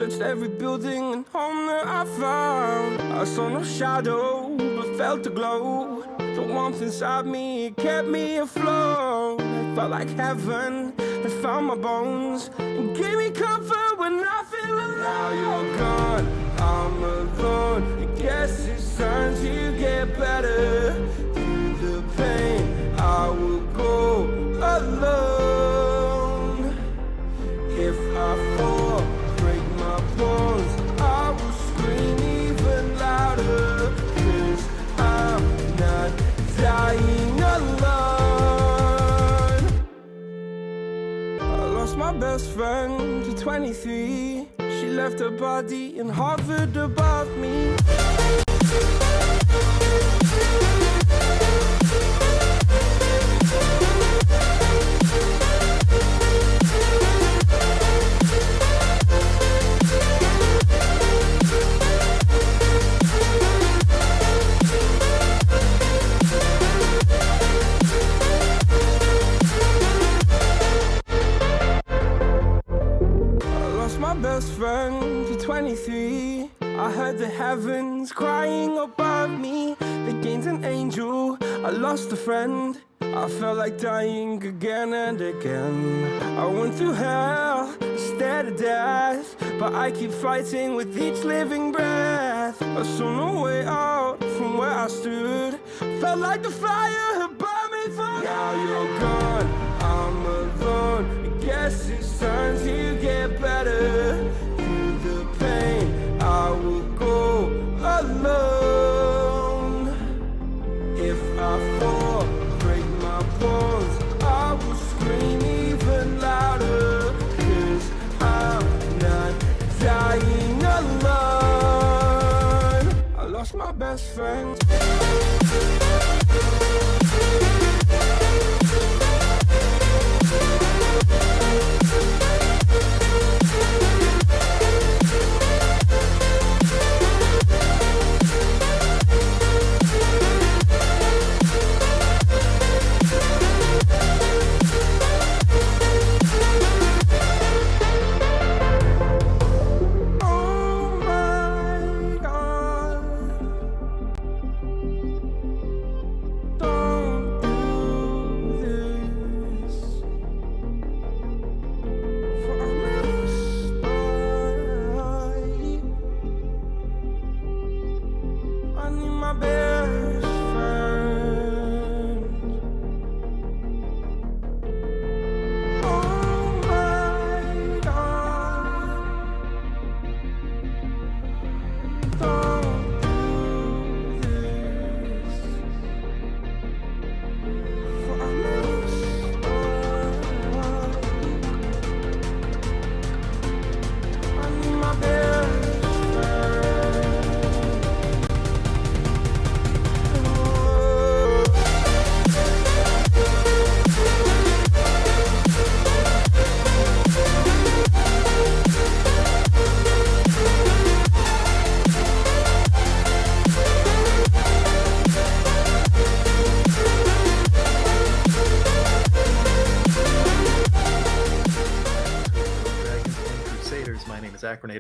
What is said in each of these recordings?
Searched every building and home that I found. I saw no shadow, but felt the glow. The warmth inside me, it kept me afloat. It felt like heaven had found my bones and gave me comfort when I feel alone. Now you're gone, I'm alone. I guess it's time to get better. Through the pain, I will go alone. If I fall, break my bones, I will scream even louder. 'Cause I'm not dying alone. I lost my best friend to 23. She left her body and hovered above me. My best friend to 23. I heard the heavens crying above me. They gained an angel, I lost a friend. I felt like dying again and again. I went through hell, stared at death, but I keep fighting with each living breath. I saw no way out from where I stood. Felt like the fire had burned me for. Now you're gone, I'm alone. I guess it's time to get better. Through the pain, I will go alone. If I fall, break my bones, I will scream even louder. 'Cause I'm not dying alone. I lost my best friend.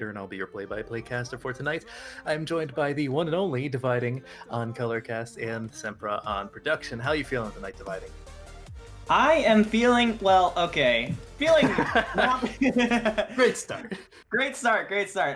And I'll be your play-by-play caster for tonight. I'm joined by the one and only Dividing on Colorcast and Sempra on production. How are you feeling tonight, Dividing? I am feeling, well, okay. Feeling not... Great start. Great start.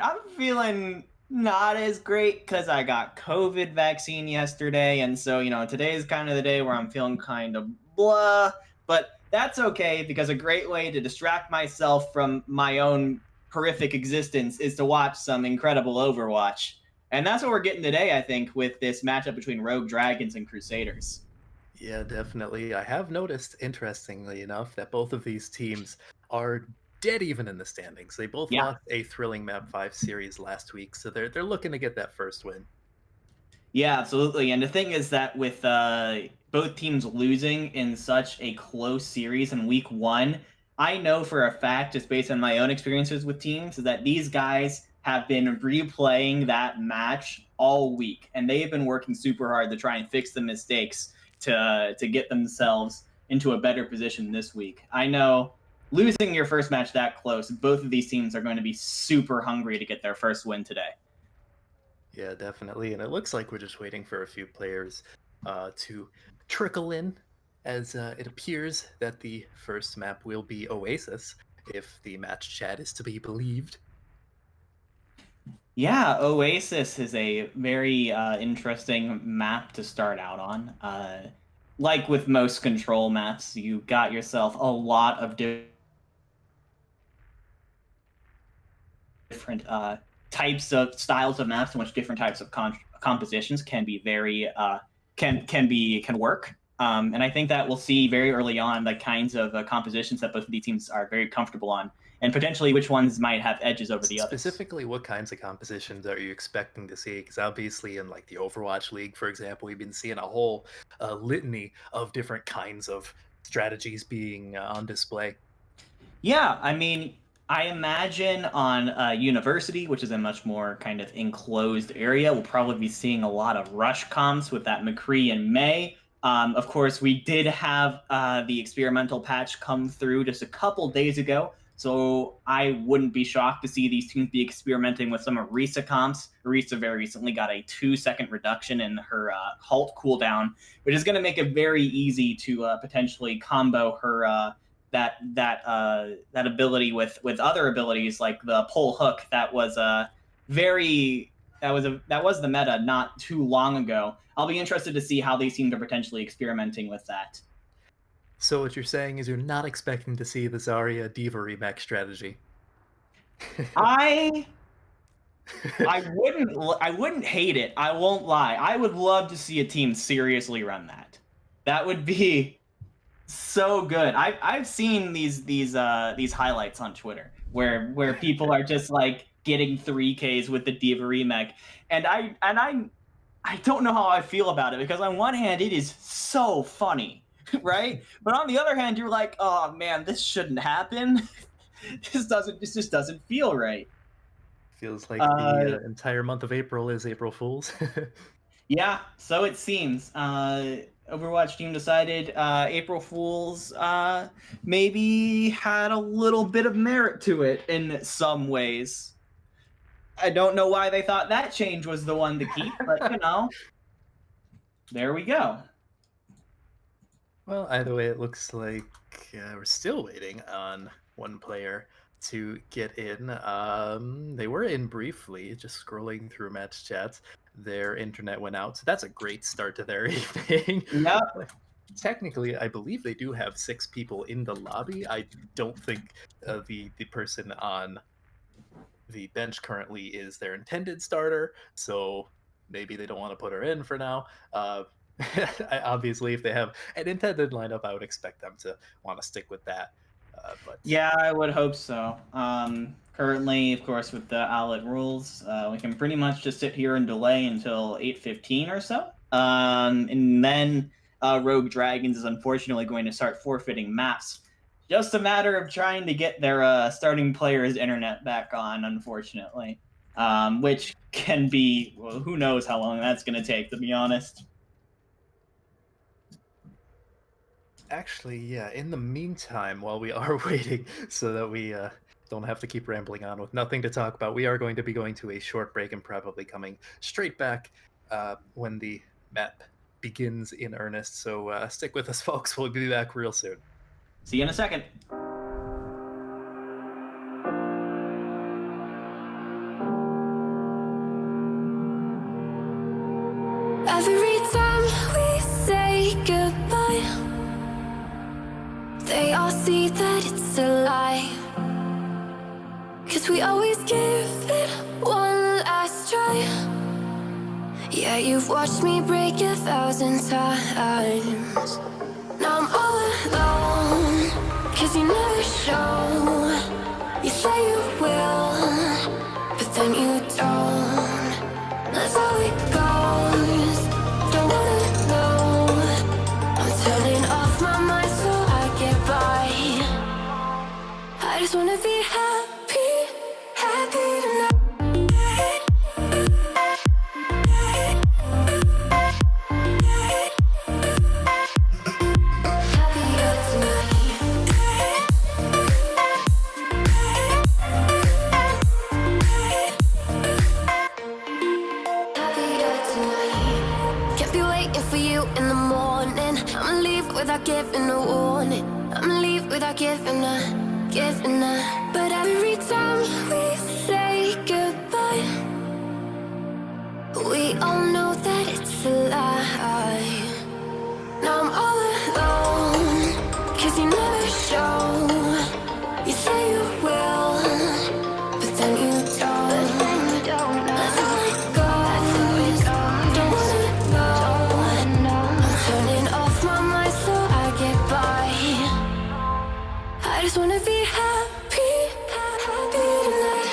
I'm feeling not as great because I got COVID vaccine yesterday, and so, today is kind of the day where I'm feeling kind of blah, but that's okay because a great way to distract myself from my own horrific existence is to watch some incredible Overwatch. And that's what we're getting today, I think, with this matchup between Rogue Dragons and Crusaders. Yeah, definitely. I have noticed, interestingly enough, that both of these teams are dead even in the standings. They both lost a thrilling Map 5 series last week, so they're looking to get that first win. Yeah, absolutely. And the thing is that with both teams losing in such a close series in week 1, I know for a fact, just based on my own experiences with teams, that these guys have been replaying that match all week, and they've been working super hard to try and fix the mistakes to get themselves into a better position this week. I know losing your first match that close, both of these teams are going to be super hungry to get their first win today. Yeah, definitely. And it looks like we're just waiting for a few players to trickle in, as it appears that the first map will be Oasis, if the match chat is to be believed. Yeah, Oasis is a very interesting map to start out on. Like with most control maps, you got yourself a lot of different types of styles of maps in which different types of compositions can be very can work. And I think that we'll see very early on the kinds of compositions that both of these teams are very comfortable on, and potentially which ones might have edges over the others. Specifically, what kinds of compositions are you expecting to see? Because obviously in like the Overwatch League, for example, we've been seeing a whole litany of different kinds of strategies being on display. Yeah, I mean, I imagine on University, which is a much more kind of enclosed area, we'll probably be seeing a lot of rush comps with that McCree and May. Of course, we did have the experimental patch come through just a couple days ago, so I wouldn't be shocked to see these teams be experimenting with some of Risa comps. Risa very recently got a 2-second reduction in her halt cooldown, which is going to make it very easy to potentially combo her that ability with other abilities like the pull hook that was the meta not too long ago. I'll be interested to see how these teams are potentially experimenting with that. So what you're saying is you're not expecting to see the Zarya D.Va remake strategy. I wouldn't hate it. I won't lie. I would love to see a team seriously run that. That would be so good. I've seen these highlights on Twitter where people are just like getting 3Ks with the D.Va remake, and I don't know how I feel about it, because on one hand it is so funny, right? But on the other hand, you're like, oh man, this shouldn't happen. This just doesn't feel right. Feels like the entire month of April is April Fool's. Yeah, so it seems. Overwatch team decided April Fool's maybe had a little bit of merit to it in some ways. I don't know why they thought that change was the one to keep, but you know, there we go. Well, either way, it looks like we're still waiting on one player to get in. They were in briefly, just scrolling through match chats. Their internet went out, so that's a great start to their evening. Yep. Technically, I believe they do have 6 people in the lobby. I don't think the person on the bench currently is their intended starter, so maybe they don't want to put her in for now. Obviously, if they have an intended lineup, I would expect them to want to stick with that. But yeah, I would hope so. Currently, of course, with the Owlet rules, we can pretty much just sit here and delay until 8:15 or so. And then Rogue Dragons is unfortunately going to start forfeiting maps. Just a matter of trying to get their starting player's internet back on, unfortunately. Which can be, well, who knows how long that's going to take, to be honest. actually, yeah, in the meantime, while we are waiting so that we don't have to keep rambling on with nothing to talk about, we are going to be going to a short break and probably coming straight back when the map begins in earnest. So stick with us, folks. We'll be back real soon. See you in a second. Every time we say goodbye, they all see that it's a lie. 'Cause we always give it one last try. Yeah, you've watched me break 1,000 times. Now I'm all alone, 'cause you never show. You say you will, but then you don't. That's how it goes. Don't wanna know. I'm turning off my mind so I get by. I just wanna be happy, happy tonight. Happier tonight. without giving a warning. I'ma leave without giving a. But every time we say goodbye, we all know that it's a lie. Now I'm all alone, 'cause you never show. You say you will, but then you don't. That's how it goes. Don't wanna know. I'm turning off my mind so I get by. I just wanna be happy tonight.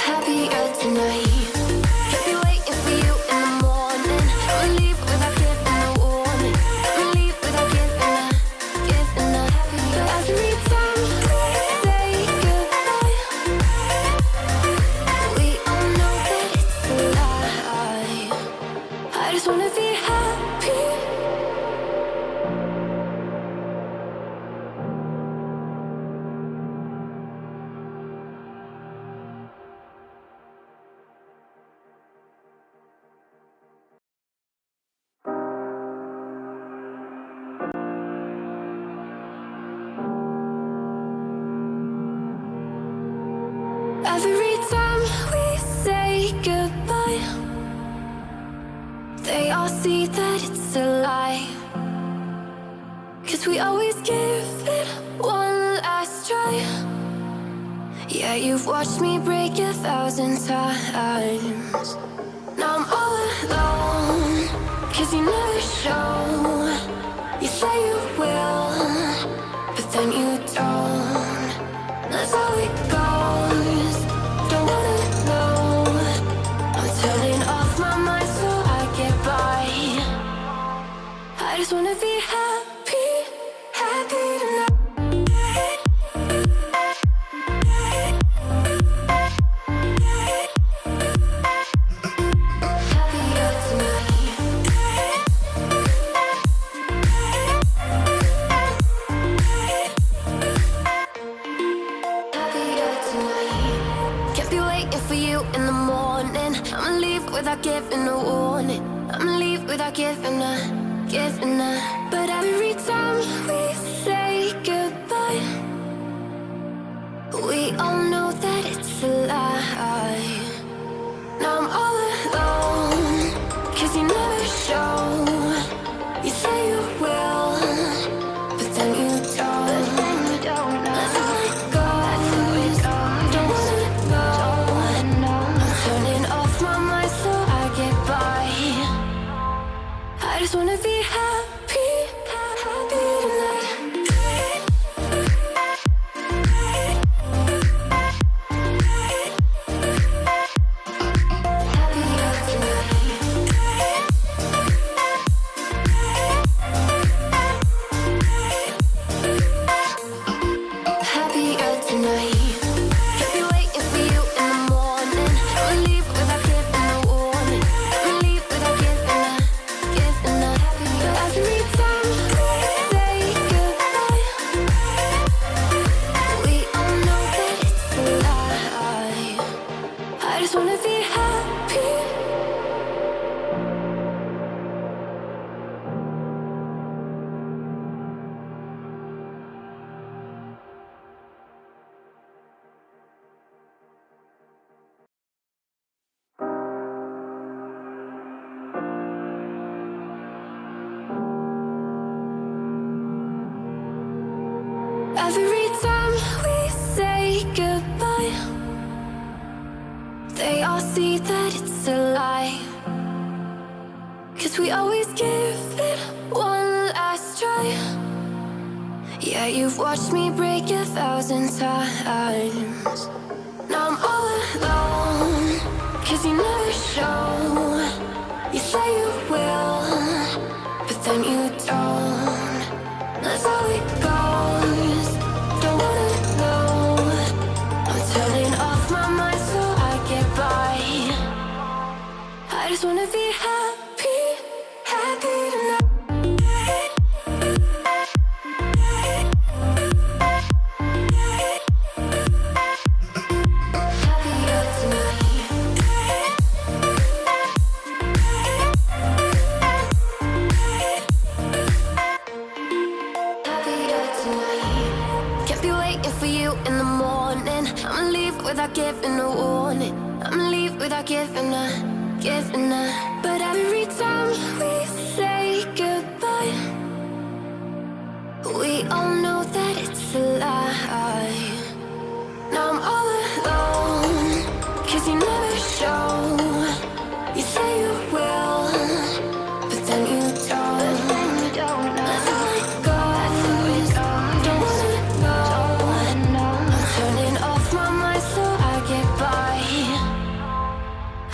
Happier tonight. Kept me waiting for you in the morning. I'ma leave without giving a warning. I'ma leave without giving a. But every time we say goodbye, we all know that it's a lie. I just wanna be happy. Every time we say goodbye, they all see that it's a lie. 'Cause we always give it one last try. Yeah, you've watched me break 1,000 times. Now I'm all alone, 'cause you never show. You say you will, but then you don't. That's how it goes. Don't wanna know. I'm turning off my mind so I get by. I just wanna be happy tonight. Happier tonight. Happier tonight. Can't be waiting for you in the morning. I'ma leave without giving a warning. I'ma leave without giving a. But every time we say goodbye, we all know that it's a lie. Now I'm all alone, 'cause you never show. You say you will, but then you don't. That's how it goes. Don't wanna know. I'm turning off my mind so I get by. I just wanna be happy tonight. Happier tonight. Happier tonight. Kept me waiting for you in the morning. I'ma leave without giving a warning. I'ma leave without giving a. But every time we say goodbye, we all know that it's a lie. I just wanna be happy. Every time we say goodbye, they all see that it's a lie. 'Cause we always give it one last try. Yeah, you've watched me break 1,000 times. Now I'm all alone, 'cause you never show. You say you will, but then you don't. That's how it goes. Don't wanna know. I'm turning off my mind so I get by. I just wanna be happy tonight. without giving a warning. I'ma leave without giving a. But every time we say goodbye, we all know that it's a lie. Now I'm all alone, 'cause you never show. You say you will, but then you don't. Let's let go, don't wanna know. I'm turning off my mind so I get by.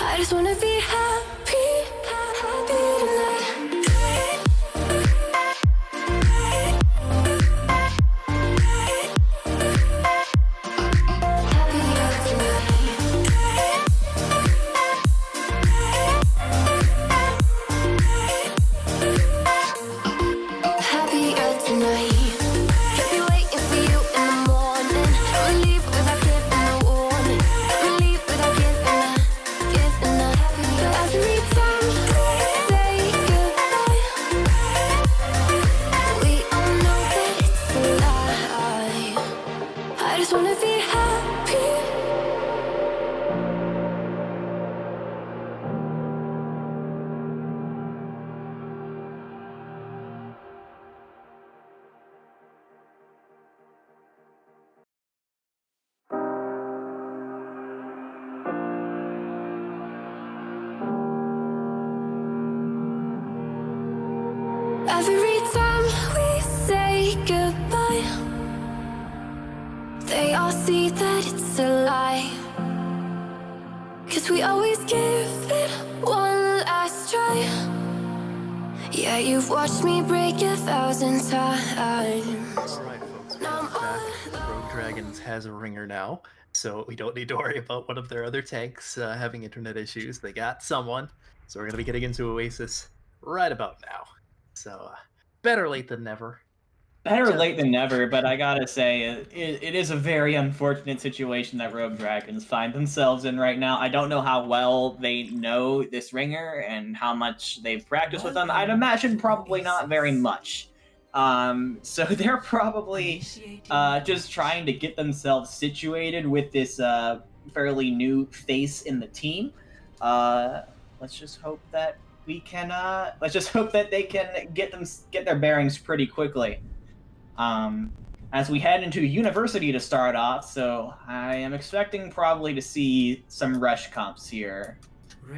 I just wanna be happy, happy tonight. Every time we say goodbye, they all see that it's a lie. 'Cause we always give it one last try. Yeah, you've watched me break 1,000 times. Alright folks, welcome back. Rogue Dragons has a ringer now, so we don't need to worry about one of their other tanks having internet issues. They got someone, so we're going to be getting into Oasis right about now. So, better late than never. Better late than never, but I gotta say, it is a very unfortunate situation that Rogue Dragons find themselves in right now. I don't know how well they know this ringer and how much they've practiced with them. I'd imagine probably not very much. So they're probably just trying to get themselves situated with this fairly new face in the team. Let's just hope that we can. Let's just hope that they can get their bearings pretty quickly. As we head into University to start off, so I am expecting probably to see some rush comps here.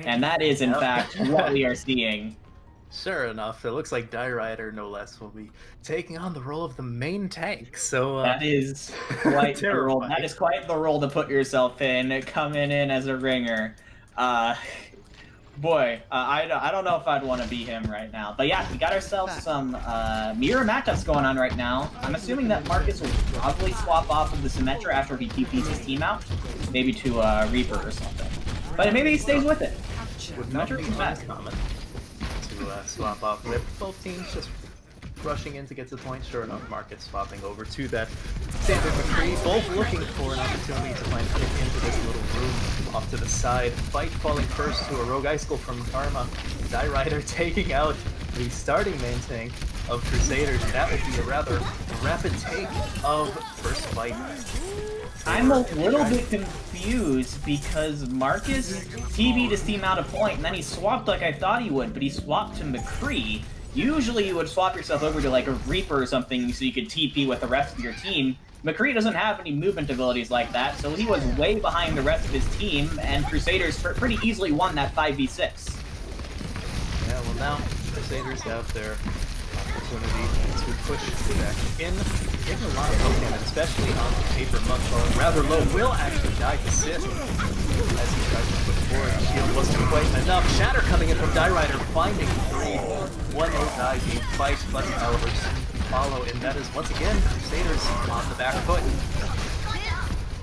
And that is, in fact, what we are seeing. Sure enough, it looks like Die Rider, no less, will be taking on the role of the main tank. So that is quite the role. That is quite the role to put yourself in, coming in as a ringer. Boy, I don't know if I'd want to be him right now. But yeah, we got ourselves some mirror matchups going on right now. I'm assuming that Marcus will probably swap off of the Symmetra after he TPs his team out. Maybe to Reaper or something. But maybe he stays with it. Would not be uncommon to swap off with both teams just rushing in to get to the point. Sure enough, Marcus swapping over to that standard McCree, both looking for an opportunity to find kick into this little room off to the side. Fight falling first to a Rogue Icicle from Karma. Die Rider taking out the starting main tank of Crusaders. That would be a rather rapid take of first fight. I'm a little bit confused because Marcus TV'd his team out of point and then he swapped like I thought he would, but he swapped to McCree. Usually you would swap yourself over to like a Reaper or something so you could TP with the rest of your team. McCree doesn't have any movement abilities like that, so he was way behind the rest of his team, and Crusaders pretty easily won that 5v6. Yeah, well now Crusaders have their opportunity to push back in, getting a lot of poke damage, especially on the Paper Monk, falling rather low. Will actually die to Sith as he tries to push forward. The shield wasn't quite enough. Shatter coming in from Die Rider, finding 3. 1-0 die being fight, but however follow, and that is once again Crusaders on the back foot.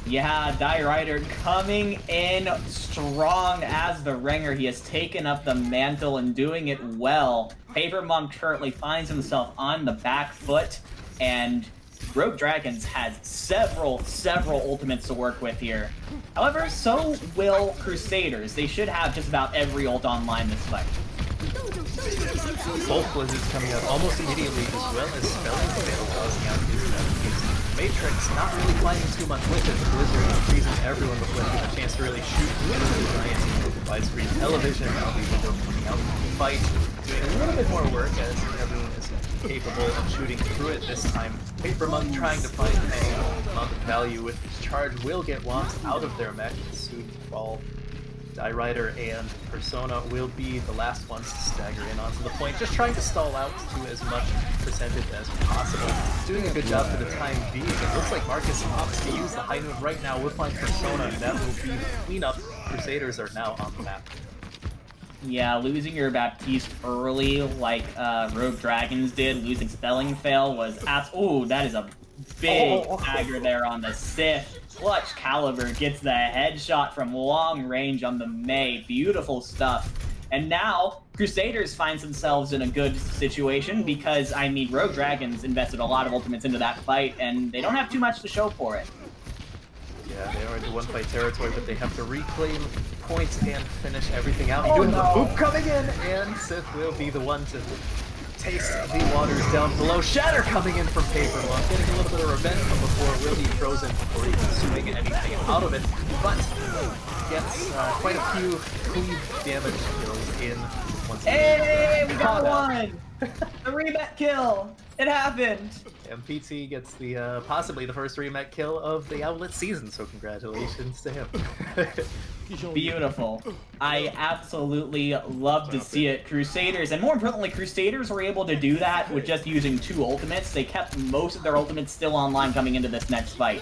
Yeah, Die Rider coming in strong as the ringer. He has taken up the mantle and doing it well. Paper Monk currently finds himself on the back foot, and Rogue Dragons has several ultimates to work with here. However, so will Crusaders. They should have just about every ult online this fight. Both Blizzards coming out almost immediately, as well as Spelling Fail causing out his Matrix, not really finding too much with it. The Blizzard freezes everyone before they get a chance to really shoot into the giant widescreen television. Now the window coming out to the fight, doing a little bit more work as everyone is capable of shooting through it this time. Paper Monk trying to find any amount of value with his charge will get Womps out of their mech soon fall. Die Rider and Persona will be the last ones to stagger in onto the point, just trying to stall out to as much percentage as possible. Doing a good job for the time being. It looks like Marcus opts to use the high noon right now. We'll find Persona, and that will be cleanup. Crusaders are now on the map. Yeah, losing your Baptiste early, like Rogue Dragons did, losing Spelling Fail was ooh, that is a big dagger there on the Sith. Clutch Caliber gets the headshot from long range on the Mei. Beautiful stuff. And now, Crusaders finds themselves in a good situation because, I mean, Rogue Dragons invested a lot of ultimates into that fight, and they don't have too much to show for it. Yeah, they are into one-fight territory, but they have to reclaim points and finish everything out. You have the boop coming in, and Sith will be the one to taste the waters down below. Shatter coming in from Paper Monk, getting a little bit of revenge from before. Will be frozen before he can swing anything out of it, but gets quite a few cleave damage kills in once again. Hey, we got one! The remet kill! It happened! MPT gets the possibly the first remet kill of the Owlet season, so congratulations to him. Beautiful. I absolutely love to see it. Crusaders, and more importantly, Crusaders were able to do that with just using 2 ultimates. They kept most of their ultimates still online coming into this next fight.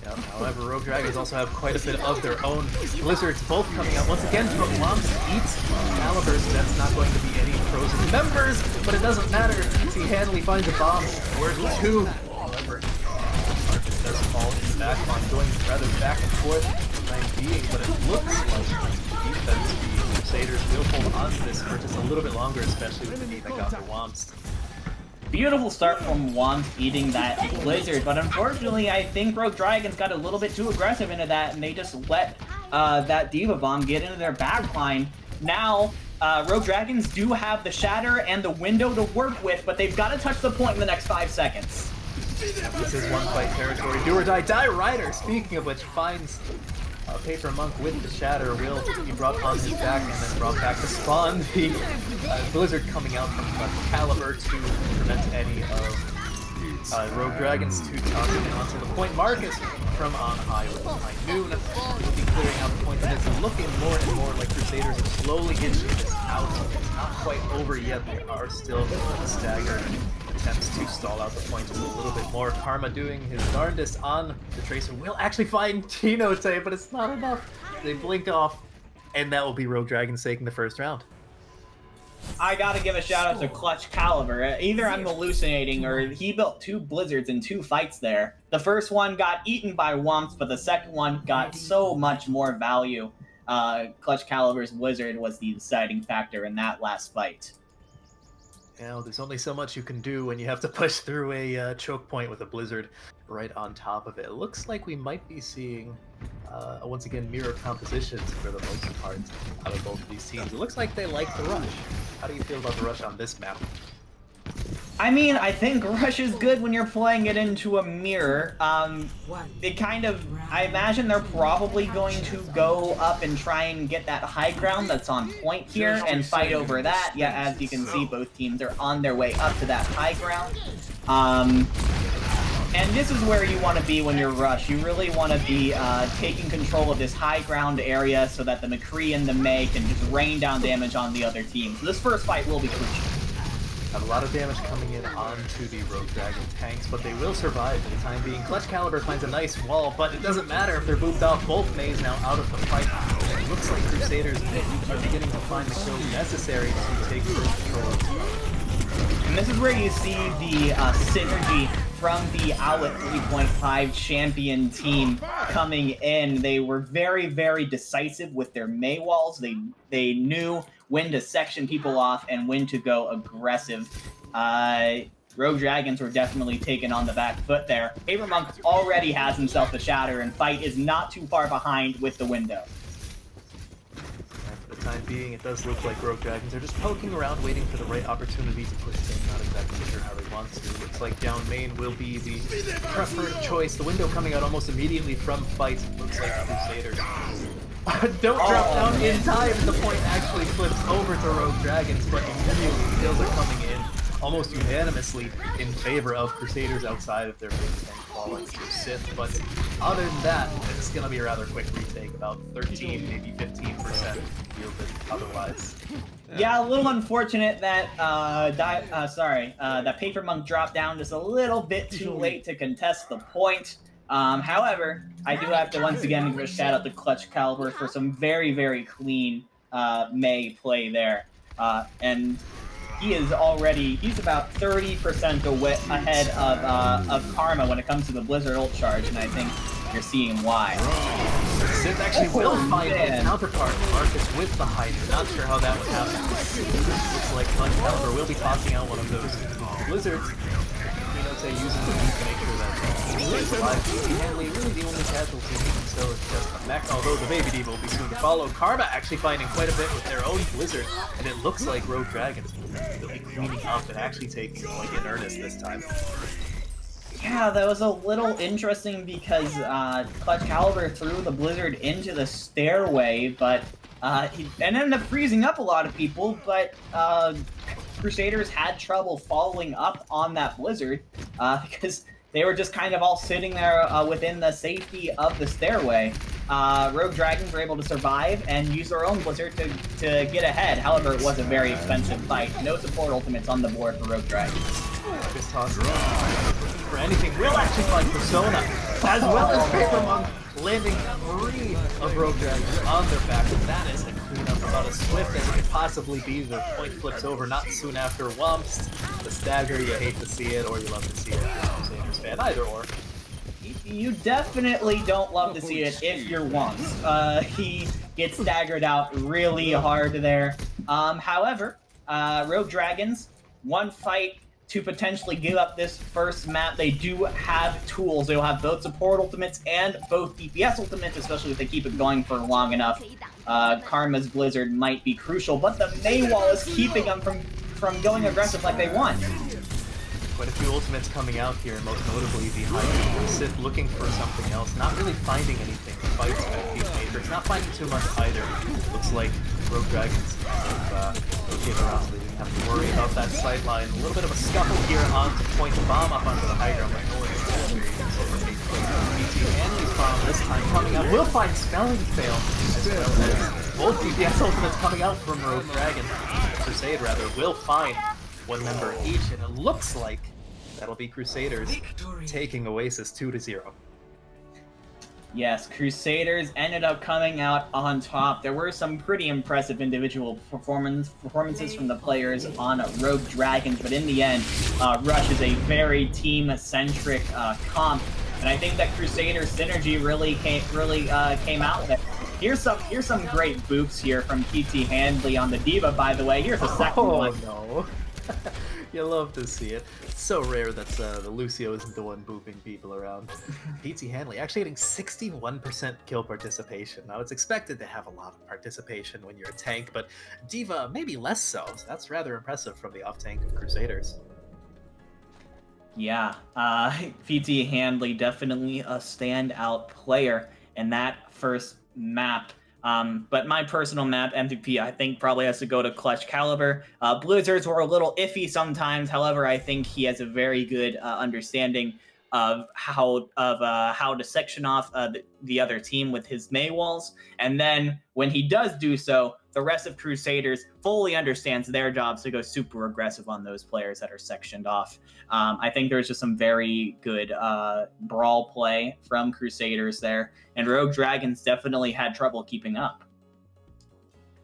Yeah, however, Rogue Dragons also have quite a bit of their own. Blizzards both coming out once again from Womps eats Calibers. That's not going to be any frozen members, but it doesn't matter. See, Hanley finds a bomb. Where's 2? However, Marcus does fall in the back line, going rather back and forth for the time being, but it looks like defense, the Crusaders will hold on to this for just a little bit longer, especially with the need that got for Womps. Beautiful start from Womps eating that Blizzard, but unfortunately I think Rogue Dragons got a little bit too aggressive into that, and they just let that Diva Bomb get into their backline. Now, Rogue Dragons do have the Shatter and the window to work with, but they've got to touch the point in the next 5 seconds. This is one-fight territory. Do or die. Die Rider, speaking of which, finds Paper Monk with the Shatter. Will be brought on his back and then brought back to spawn the Blizzard coming out from Caliber to prevent any of Rogue Dragons to toss it onto the point. Marcus from on high with high noon will be clearing out the point, and it's looking more and more like Crusaders are slowly inching this out. It's not quite over yet. They are still staggered. Attempts to stall out the point just a little bit more. Karma doing his darndest on the Tracer. Will actually find Tino tape, but it's not enough. They blink off, and that will be Rogue Dragons taking the first round. I gotta give a shout out to Clutch Caliber. Either I'm hallucinating or he built 2 Blizzards in 2 fights there. The first one got eaten by Womps, but the second one got so much more value. Clutch Caliber's Blizzard was the deciding factor in that last fight. Now, there's only so much you can do when you have to push through a choke point with a Blizzard right on top of it. It looks like we might be seeing, once again, mirror compositions for the most part out of both of these teams. It looks like they like the rush. How do you feel about the rush on this map? I mean, I think rush is good when you're playing it into a mirror. It kind of, I imagine they're probably going to go up and try and get that high ground that's on point here and fight over that. Yeah, as you can see, both teams are on their way up to that high ground. And this is where you want to be when you're rush. You really want to be taking control of this high ground area so that the McCree and the Mei can just rain down damage on the other team. So this first fight will be crucial. Have a lot of damage coming in onto the Rogue Dragon tanks, but they will survive for the time being. Clutch Caliber finds a nice wall, but it doesn't matter if they're booped off. Both Meis now out of the fight. It looks like Crusaders are beginning to find the kills necessary to take first control. And this is where you see the synergy from the Owlet 3.5 champion team coming in. They were very, very decisive with their Mei walls. They knew when to section people off and when to go aggressive. Rogue Dragons were definitely taken on the back foot there. Paper Monk already has himself a Shatter, and Fight is not too far behind with the window. For the time being, it does look like Rogue Dragons are just poking around, waiting for the right opportunity to push in. Not exactly sure how they want to. Looks like down main will be the preferred choice. The window coming out almost immediately from fight. Looks like Crusaders don't drop down in time. The point actually flips over to Rogue Dragons, but immediately kills are coming in almost unanimously in favor of Crusaders outside of their main tank falling to Sith. But other than that, it's going to be a rather quick retake, about 13, maybe 15% yielded otherwise. Yeah, a little unfortunate that that Paper Monk dropped down just a little bit too late to contest the point. However, I do have to once again give a shout out to Clutch Caliber for some very, very clean May play there. And he's about 30% ahead of Karma when it comes to the Blizzard ult charge, and I think you're seeing why. Sith actually will find his counterpart, Marcus, with the Hydra. Not sure how that would happen. Looks like Clutch Caliber will be tossing out one of those Blizzards. Say using the to make sure that he stays alive. Hanley really the only casualty still is just a mech, although the Baby Diva will be soon to follow. Karma actually finding quite a bit with their own Blizzard, and it looks like Rogue Dragons will be cleaning up and actually taking it like in earnest this time. Yeah, that was a little interesting because Clutch Caliber threw the Blizzard into the stairway, but he ended up freezing up a lot of people, but Crusaders had trouble following up on that Blizzard because they were just kind of all sitting there within the safety of the stairway. Rogue Dragons were able to survive and use their own Blizzard to get ahead. However, it was a very expensive fight. No support ultimates on the board for Rogue Dragons. This toss for anything will actually find Persona, as well as Paper Monk, landing 3 of Rogue Dragons on their back. That is a cleanup about as swift as it could possibly be. The point flips over not soon after Wumps. The stagger, you hate to see it, or you love to see it. If you're a Crusaders fan, either or. You definitely don't love to see it if you're Wumps. He gets staggered out really hard there. However, Rogue Dragons, one fight to potentially give up this first map. They do have tools. They'll have both support ultimates and both DPS ultimates, especially if they keep it going for long enough. Karma's Blizzard might be crucial, but the May wall is keeping them from going aggressive like they want. Quite a few ultimates coming out here, most notably the Hydra Sith looking for something else, not really finding anything. Fights with these Matrix, not finding too much either. Looks like Rogue Dragons have have to worry about that sideline. A little bit of a scuffle here on point bomb up onto the Hydra, but no one is BT Hanley's bomb this time coming out. Will find spelling fail, as well as both DPS ultimates coming out from Rogue Dragon. Crusade rather will find one member each, and it looks like that'll be Crusaders taking Oasis 2-0. Yes, Crusaders ended up coming out on top. There were some pretty impressive individual performances from the players on Rogue Dragons, but in the end, Rush is a very team-centric comp, and I think that Crusaders synergy really came out there. Here's some great boops here from PT Handley on the Diva, by the way. Here's a second one. Oh no. You love to see it. It's so rare that the Lucio isn't the one booping people around. PT Hanley actually getting 61% kill participation. Now, it's expected to have a lot of participation when you're a tank, but Diva maybe less so. So that's rather impressive from the off-tank of Crusaders. Yeah, PT Handley definitely a standout player in that first map. But my personal map MVP, I think, probably has to go to Clutch Caliber. Blizzards were a little iffy sometimes. However, I think he has a very good understanding of how to section off the other team with his May walls. And then when he does do so, the rest of Crusaders fully understands their jobs to go super aggressive on those players that are sectioned off. I think there's just some very good brawl play from Crusaders there, and Rogue Dragons definitely had trouble keeping up.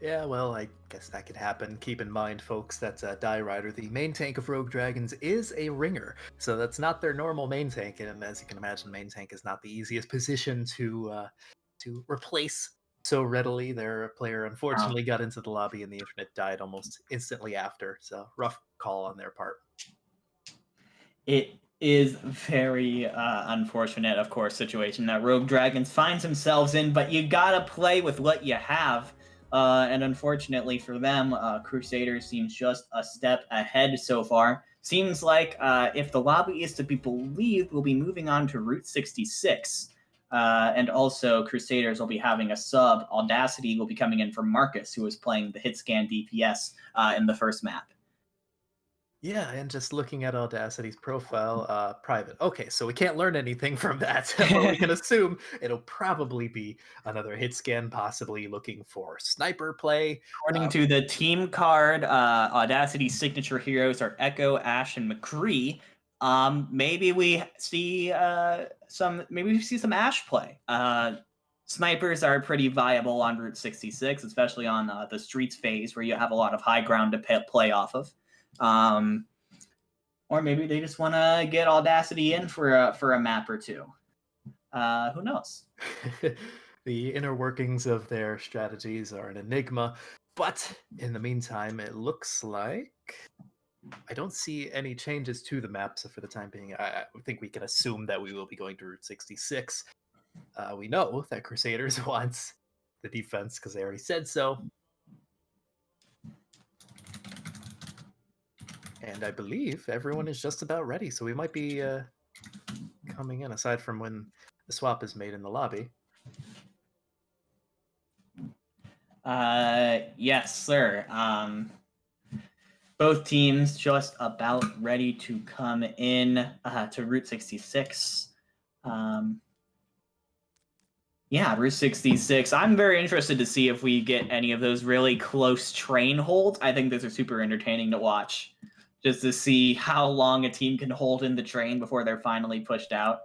Yeah, well, I guess that could happen. Keep in mind, folks, that Die Rider, the main tank of Rogue Dragons, is a ringer. So that's not their normal main tank, and as you can imagine, main tank is not the easiest position to replace so readily. Their player unfortunately got into the lobby and the internet died almost instantly after, so rough call on their part. It is very unfortunate, of course, situation that Rogue Dragons finds themselves in, but you gotta play with what you have. And unfortunately for them, Crusaders seems just a step ahead so far. Seems like if the lobby is to be believed, we'll be moving on to Route 66. And also Crusaders will be having a sub. Audacity will be coming in from Marcus, who was playing the hitscan DPS in the first map. Yeah, and just looking at Audacity's profile, private. Okay, so we can't learn anything from that, but we can assume it'll probably be another hit scan, possibly looking for sniper play. According to the team card, Audacity's signature heroes are Echo, Ash, and McCree. Maybe we see some Ash play. Snipers are pretty viable on Route 66, especially on the streets phase where you have a lot of high ground to play off of. Or maybe they just want to get Audacity in for a map or two. Who knows? The inner workings of their strategies are an enigma, but in the meantime, it looks like I don't see any changes to the map. So for the time being, I think we can assume that we will be going to Route 66. We know that Crusaders wants the defense because they already said so. And I believe everyone is just about ready, so we might be coming in, aside from when the swap is made in the lobby. Yes, sir. Both teams just about ready to come in to Route 66. Yeah, Route 66. I'm very interested to see if we get any of those really close train holds. I think those are super entertaining to watch, just to see how long a team can hold in the train before they're finally pushed out.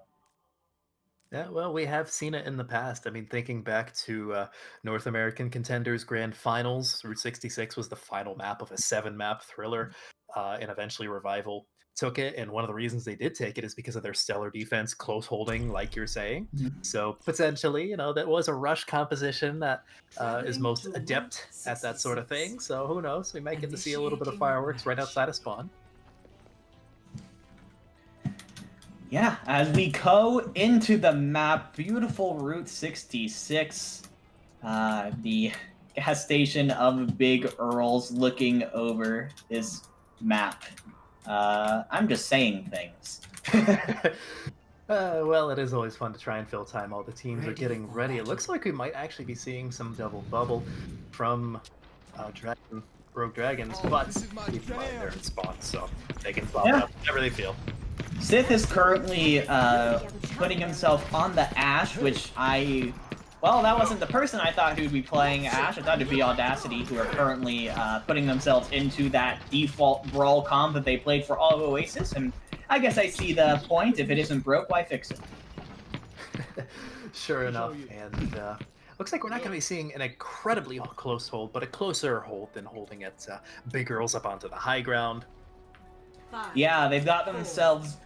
Yeah, well, we have seen it in the past. I mean, thinking back to North American Contenders Grand Finals, Route 66 was the final map of a 7-map thriller, and eventually Revival took it. And one of the reasons they did take it is because of their stellar defense, close holding, like you're saying. So potentially, that was a rush composition that is most adept at that sort of thing. So who knows? We might get to see a little bit of fireworks right outside of spawn. Yeah, as we go into the map, beautiful Route 66, the gas station of Big Earl's looking over this map. I'm just saying things. Well, it is always fun to try and fill time. All the teams are getting ready. It looks like we might actually be seeing some double bubble from Rogue Dragons, but keep in mind they're in spawn, so they can pop up whenever they feel. Sith is currently putting himself on the Ash, which well, that wasn't the person I thought who would be playing Ash. I thought it'd be Audacity, who are currently putting themselves into that default Brawl comp that they played for all of Oasis, and I guess I see the point. If it isn't broke, why fix it? Sure enough, and looks like we're not going to be seeing an incredibly close hold, but a closer hold than holding it Big Girls up onto the high ground. Yeah, they've got themselves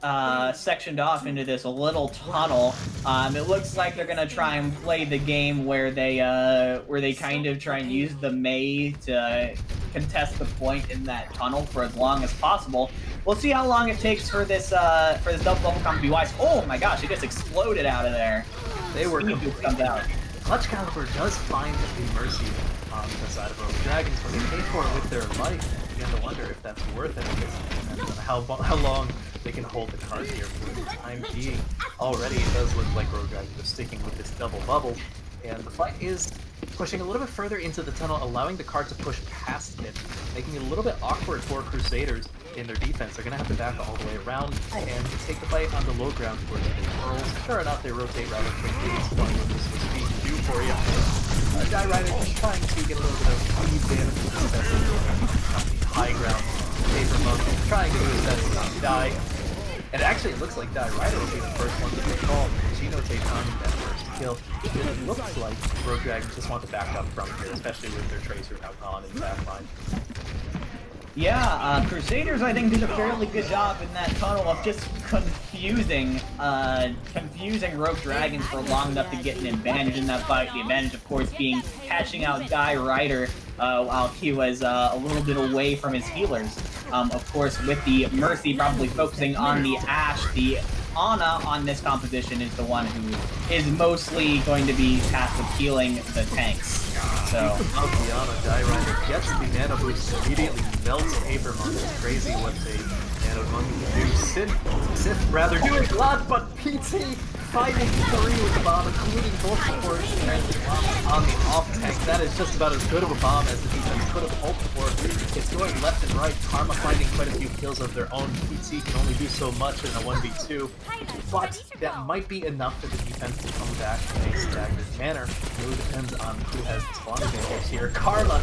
sectioned off into this little tunnel. It looks like they're gonna try and play the game where they kind of try and use the Mei to contest the point in that tunnel for as long as possible. We'll see how long it takes for this double bubble comp to be wise. Oh my gosh, it just exploded out of there. They were comes out. Clutch Caliber does find the mercy on the side of Rogue Dragons, but they pay for it with their life. You begin to wonder if that's worth it. And how long they can hold the card here for the time being. Already, it does look like Rogue Dragons are sticking with this double bubble, and the fight is pushing a little bit further into the tunnel, allowing the card to push past it, making it a little bit awkward for Crusaders in their defense. They're going to have to back all the way around and take the fight on the low ground towards the pearls. Sure enough, they rotate rather quickly. It's funny what this was speed to do for you. Die Rider just trying to get a little bit of speed damage, especially on the high ground. Paper Monk trying to do his best to not die. And actually, it looks like Die Rider will be the first one to get called. Gino takes on that first kill. It looks like Rogue Dragons just want to back up from here, especially with their Tracer now gone in the back line. Yeah, Crusaders, I think, did a fairly good job in that tunnel of just confusing Rogue Dragons for long enough to get an advantage in that fight. The advantage, of course, being catching out Die Rider while he was a little bit away from his healers. Of course, with the Mercy probably focusing on the Ash, the Ana on this composition is the one who is mostly going to be tasked with healing the tanks. So Ana Diarider gets the Nano Boost immediately, melts Paper Monk. It's crazy what they Nano Monk can do. Sith rather do a lot, but PT fighting 3 with the bomb, including both supports on the off tank. That is just about as good of a bomb as the defense could have hoped for. It's going left and right. Karma finding quite a few kills of their own. PT can only do so much in a 1v2, but that might be enough for the defense to come back in a staggered manner. It really depends on who has the spawn advantage here. Karma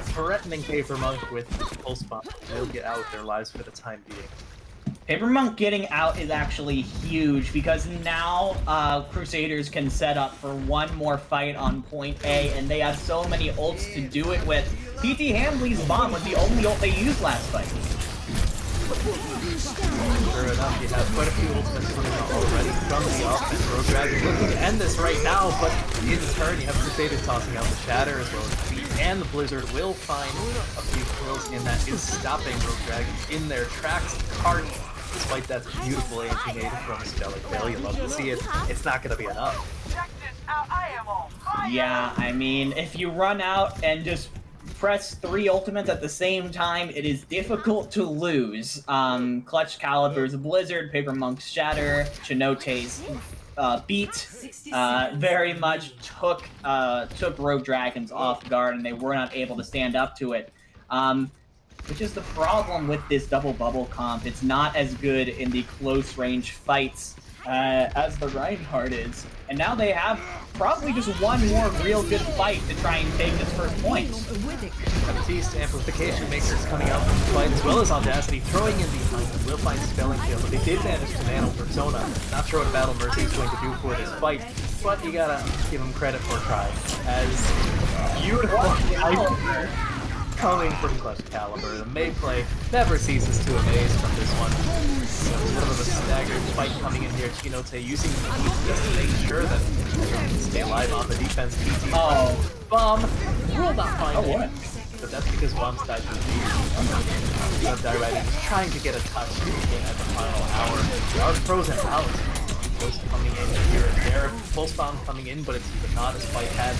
threatening Paper Monk with pulse bomb. They'll get out their lives for the time being. Paper Monk getting out is actually huge because now Crusaders can set up for one more fight on point A, and they have so many ults to do it with. PT Hambley's bomb was the only ult they used last fight. Sure enough, you have quite a few ultimates coming out already from the offense. Rogue Dragon looking to end this right now, but in turn you have Crusaders tossing out the Shatter as well as the Beat, and the Blizzard will find a few kills, and that is stopping Rogue Dragons in their tracks. Cart, despite that beautiful AMP made from Stellar Kill, you love to see it, it's not going to be enough. Yeah, I mean, if you run out and just press 3 ultimates at the same time, it is difficult to lose. Clutch Caliber's Blizzard, Paper Monk's Shatter, Chinote's Beat very much took Rogue Dragons off guard, and they were not able to stand up to it. Which is the problem with this double bubble comp. It's not as good in the close range fights as the Reinhardt is. And now they have probably just one more real good fight to try and take this first point. Baptiste Amplification Makers coming out from the fight, as well as Audacity throwing in behind. Will find Spelling Kill, but they did manage to nano Persona. Not sure what Battle Mercy is going to do for this fight, but you gotta give him credit for trying. As beautiful coming from Clutch Caliber. The May play never ceases to amaze from this one. So a little bit of a staggered fight coming in here. Chinote using the heat just to make sure that they can stay alive on the defense. PT bomb will not find it. But that's because bombs died to the beat. Diarider is trying to get a touch at the final hour. They are frozen out. Pulse coming in here and there. Pulse bomb coming in, but it's not as fight had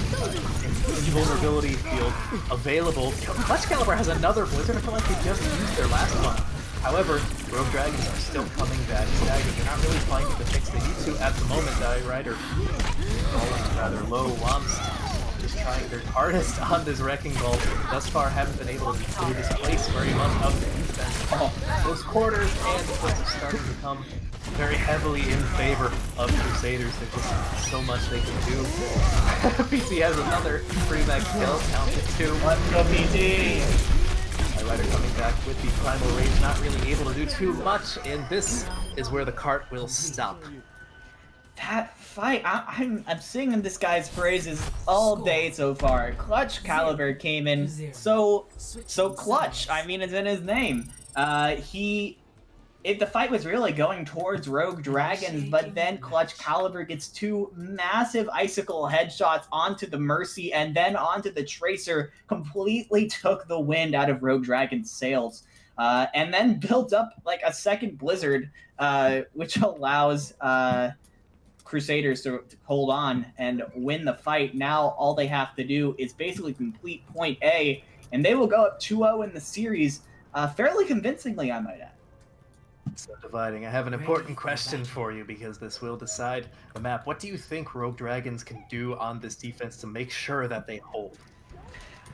invulnerability field available. Clutch Caliber has another Blizzard. I feel like they just used their last one. However, Rogue Dragons are still coming back staggered. They're not really finding the fix they need to at the moment. Diarider falling rather low. Wants just trying their hardest on this Wrecking Ball. Thus far haven't been able to displace very much of the defense. Those quarters and the are starting to come very heavily in favor of Crusaders. There's just so much they can do. PT has another pre-max kill, counted 2. Let's go, PT! Diarider coming back with the Primal Rage, not really able to do too much, and this is where the cart will stop. That fight, I'm singing this guy's praises all day so far. Clutch Caliber came in so clutch. I mean, it's in his name. The fight was really going towards Rogue Dragons, but then Clutch Caliber gets 2 massive icicle headshots onto the Mercy and then onto the Tracer, completely took the wind out of Rogue Dragon's sails, and then built up like a second Blizzard, which allows Crusaders to hold on and win the fight. Now all they have to do is basically complete point A, and they will go up 2-0 in the series, fairly convincingly, I might add. So dividing, I have an important question for you because this will decide the map. What do you think Rogue Dragons can do on this defense to make sure that they hold?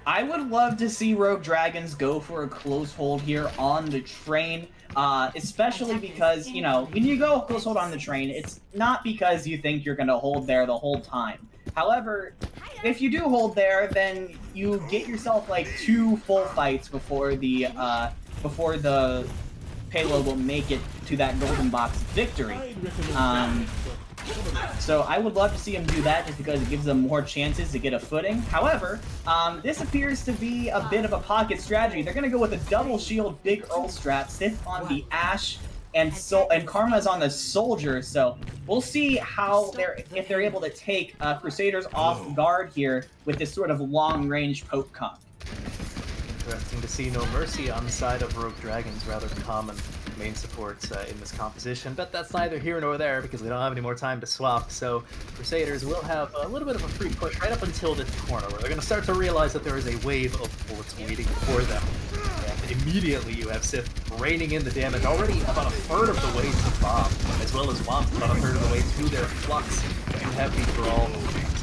I would love to see Rogue Dragons go for a close hold here on the train, especially because, you know, when you go close hold on the train, it's not because you think you're going to hold there the whole time. However, if you do hold there, then you get yourself like 2 full fights before the payload will make it to that golden box victory. So I would love to see him do that just because it gives them more chances to get a footing. However, this appears to be a bit of a pocket strategy. They're going to go with a double shield Big Earl strat, Sith on the Ashe, and Karma's on the Soldier. So we'll see if they're able to take Crusaders off guard here with this sort of long-range poke comp. Interesting to see no mercy on the side of Rogue Dragons, rather common main supports in this composition, but that's neither here nor there because we don't have any more time to swap. So Crusaders will have a little bit of a free push right up until this corner, where they're going to start to realize that there is a wave of bullets waiting for them. And immediately you have Sith raining in the damage, already about a third of the way to Bob, as well as Womp about a third of the way to their Flux. You have the Brawl.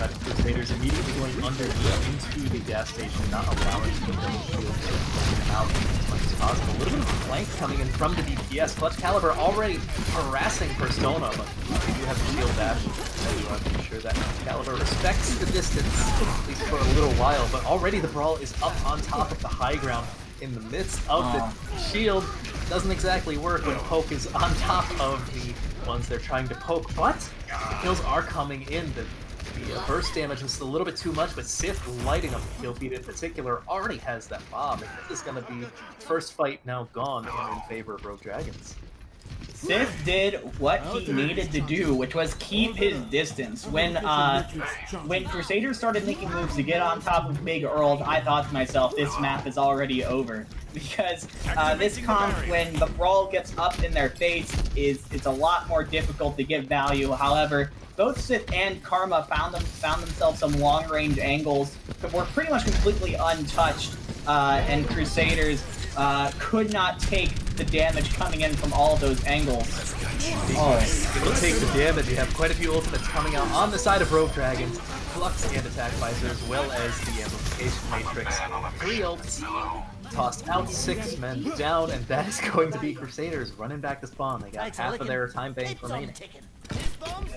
Crusaders immediately going underneath into the gas station, not allowing the shield to come out as much as possible. A little bit of a flank coming in from the DPS. Clutch Caliber already harassing Persona, but we do have the shield dash. So we want to make sure that Caliber respects the distance, at least for a little while. But already the Brawl is up on top of the high ground in the midst of the shield. Doesn't exactly work when Poke is on top of the ones they're trying to poke, but the kills are coming in. The burst damage is a little bit too much, but Sith lighting up the kill feed in particular already has that bomb, and this is going to be first fight now gone and in favor of Rogue Dragons. Sith did what he needed to do, which was keep his distance. When Crusaders started making moves to get on top of Big Earls, I thought to myself, this map is already over. Because this comp, when the Brawl gets up in their face, it's a lot more difficult to get value. However, both Sith and Karma found themselves some long-range angles that were pretty much completely untouched, and Crusaders could not take the damage coming in from all of those angles. It'll take the damage. You have quite a few ultimates coming out on the side of Rogue Dragons, Flux and Attack Visor, as well as the Amplification Matrix. 3 ults tossed out, 6 men down, and that is going to be Crusaders running back to spawn. They got half of their time bank remaining.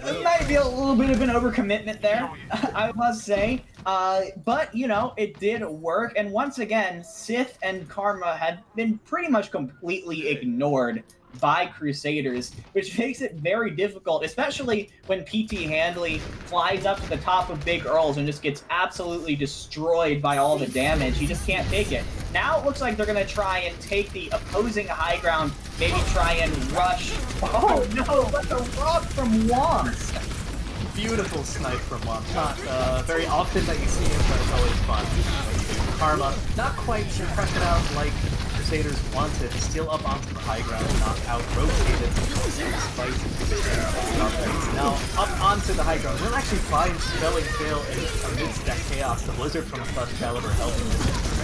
It might be a little bit of an overcommitment there, I must say. But, you know, it did work. And once again, Sith and Karma had been pretty much completely ignored by Crusaders, which makes it very difficult, especially when PT Handley flies up to the top of Big Earls and just gets absolutely destroyed by all the damage. He just can't take it. Now it looks like they're going to try and take the opposing high ground, maybe try and rush. Oh no, but the rock from Womps! Beautiful snipe from Womp. Not very often that you see him, but it's always fun. Karma, not quite pressing out like Crusaders wanted, still up onto the high ground, knock out, rotated, despite now up onto the high ground. We'll actually find Spelling Fail amidst that chaos. The Blizzard from Clutch Caliber helping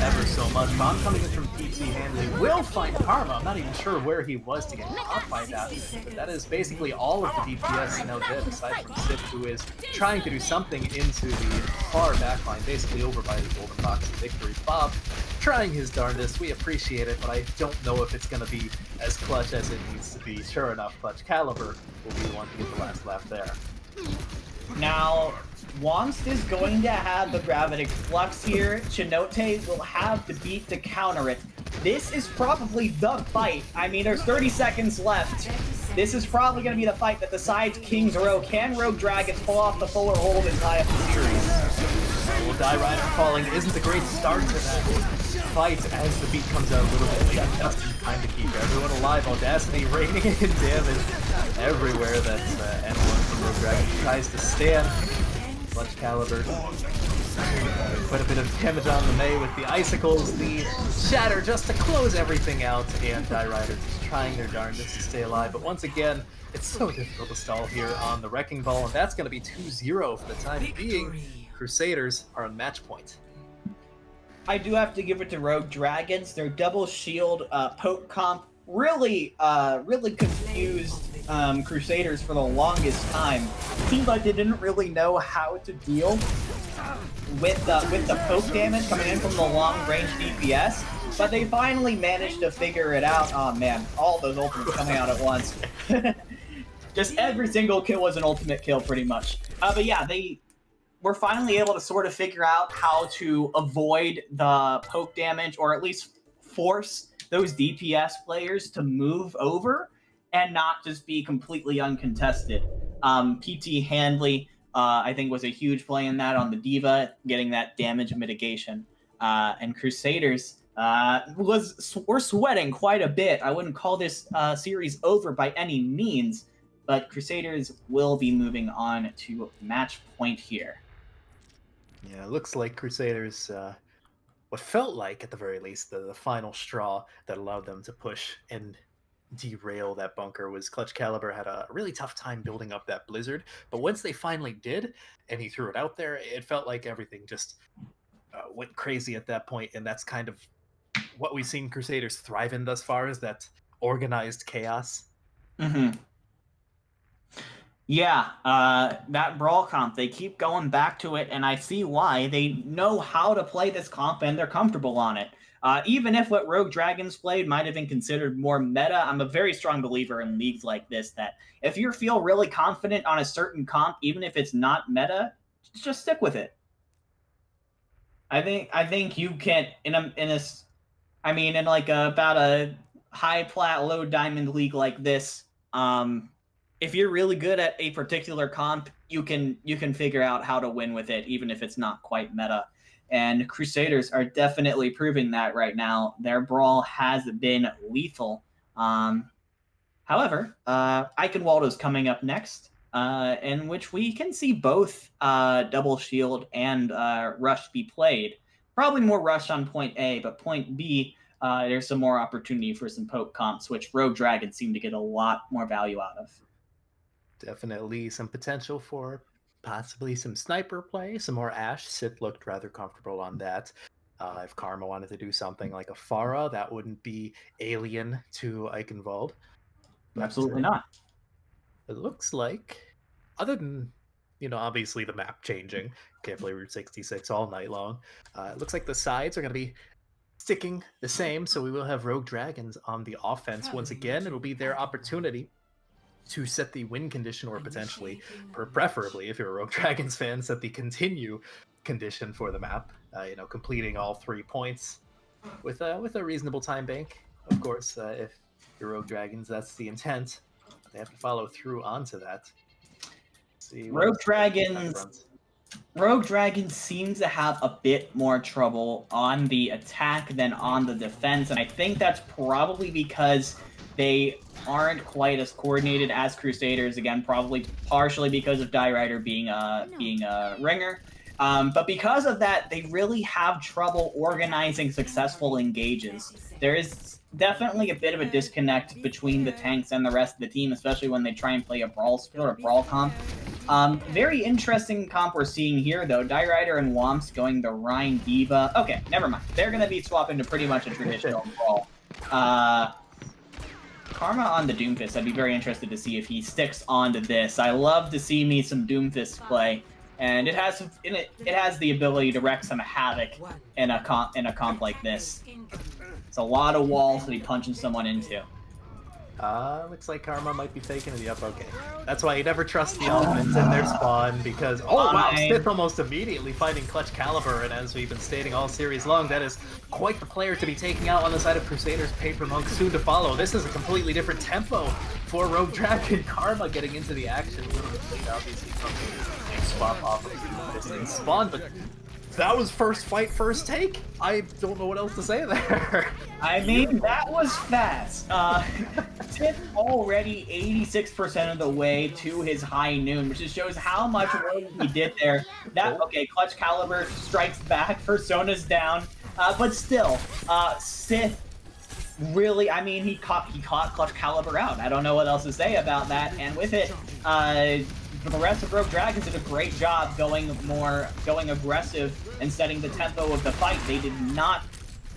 ever so much. Bomb coming in from PT Handley will find Karma. I'm not even sure where he was to get caught by that, but that is basically all of the DPS now dead, aside from Sith, who is trying to do something into the far back line, basically over by the Golden Box of Victory. Bob trying his darndest. We appreciate it, but I don't know if it's going to be as clutch as it needs to be. Sure enough, Clutch Caliber will be the one to get the last laugh there. Now, Womst is going to have the Gravitic Flux here. Chinote will have the beat to counter it. This is probably the fight. I mean, there's 30 seconds left. This is probably going to be the fight that decides King's Row. Can Rogue Dragons pull off the fuller hold and tie up the series? Well, Die Rider falling isn't a great start to that fight as the beat comes out a little bit late, just in time to keep everyone alive. Audacity raining in damage everywhere that anyone from Rogue Dragon tries to stand. Clutch Caliber. Quite a bit of damage on the May with the icicles, the shatter just to close everything out, and Die Rider just trying their darndest to stay alive. But once again, it's so difficult to stall here on the Wrecking Ball, and that's going to be 2-0 for the time being. Crusaders are on match point. I do have to give it to Rogue Dragons. Their double shield poke comp really confused Crusaders for the longest time. Seemed like they didn't really know how to deal with the poke damage coming in from the long range DPS, but they finally managed to figure it out. Oh man, all those ultimates coming out at once. Just every single kill was an ultimate kill pretty much. But yeah, they were finally able to sort of figure out how to avoid the poke damage, or at least force those DPS players to move over and not just be completely uncontested. PT Handley, I think, was a huge play in that on the Diva, getting that damage mitigation. And Crusaders were sweating quite a bit. I wouldn't call this series over by any means, but Crusaders will be moving on to match point here. Yeah, it looks like Crusaders, what felt like, at the very least, the final straw that allowed them to push and derail that bunker was Clutch Caliber had a really tough time building up that blizzard, but once they finally did, and he threw it out there, it felt like everything just went crazy at that point, and that's kind of what we've seen Crusaders thrive in thus far, is that organized chaos. Mm-hmm. Yeah, that Brawl comp, they keep going back to it, and I see why. They know how to play this comp, and they're comfortable on it. Even if what Rogue Dragons played might have been considered more meta, I'm a very strong believer in leagues like this, that if you feel really confident on a certain comp, even if it's not meta, just stick with it. I think you can, in like about a high plat, low diamond league like this, if you're really good at a particular comp, you can figure out how to win with it, even if it's not quite meta. And Crusaders are definitely proving that right now. Their Brawl has been lethal. However, Eichenwaldo's coming up next, in which we can see both Double Shield and Rush be played. Probably more Rush on point A, but point B, there's some more opportunity for some poke comps, which Rogue Dragons seem to get a lot more value out of. Definitely some potential for possibly some sniper play, some more Ashe. Sith looked rather comfortable on that. If Karma wanted to do something like a Pharah, that wouldn't be alien to Eichenwald. Absolutely not. It looks like, other than, obviously the map changing, can't play Route 66 all night long, it looks like the sides are going to be sticking the same, so we will have Rogue Dragons on the offense once again. It'll be their opportunity to set the win condition, or potentially, preferably, if you're a Rogue Dragons fan, set the continue condition for the map. Completing all 3 points with a reasonable time bank. Of course, if you're Rogue Dragons, that's the intent. They have to follow through onto that. Rogue Dragons seems to have a bit more trouble on the attack than on the defense, and I think that's probably because they aren't quite as coordinated as Crusaders. Again, probably partially because of Die Rider being a ringer. But because of that, they really have trouble organizing successful engages. There is definitely a bit of a disconnect between the tanks and the rest of the team, especially when they try and play a brawl skill or a brawl comp. Very interesting comp we're seeing here, though. Die Rider and Womps going the Rhine Diva. Okay, never mind. They're going to be swapping to pretty much a traditional brawl. Karma on the Doomfist, I'd be very interested to see if he sticks onto this. I love to see me some Doomfist play, and it has the ability to wreak some havoc in a comp like this. It's a lot of walls to be punching someone into. Looks like Karma might be faking it. Yep, okay. That's why you never trust the elements in their spawn, because wow, Sith almost immediately finding Clutch Caliber, and as we've been stating all series long, that is quite the player to be taking out on the side of Crusaders. Paper Monk soon to follow. This is a completely different tempo for Rogue Dragon. Karma getting into the action a little bit late, obviously, from the swap off of the distance spawn, but that was first fight, first take. I don't know what else to say there. I mean, that was fast. Sith already 86% of the way to his high noon, which just shows how much work he did there. Okay, Clutch Caliber strikes back, Persona's down, but still, Sith really, I mean, he caught Clutch Caliber out. I don't know what else to say about that, and with it, the rest of Rogue Dragons did a great job going aggressive and setting the tempo of the fight. They did not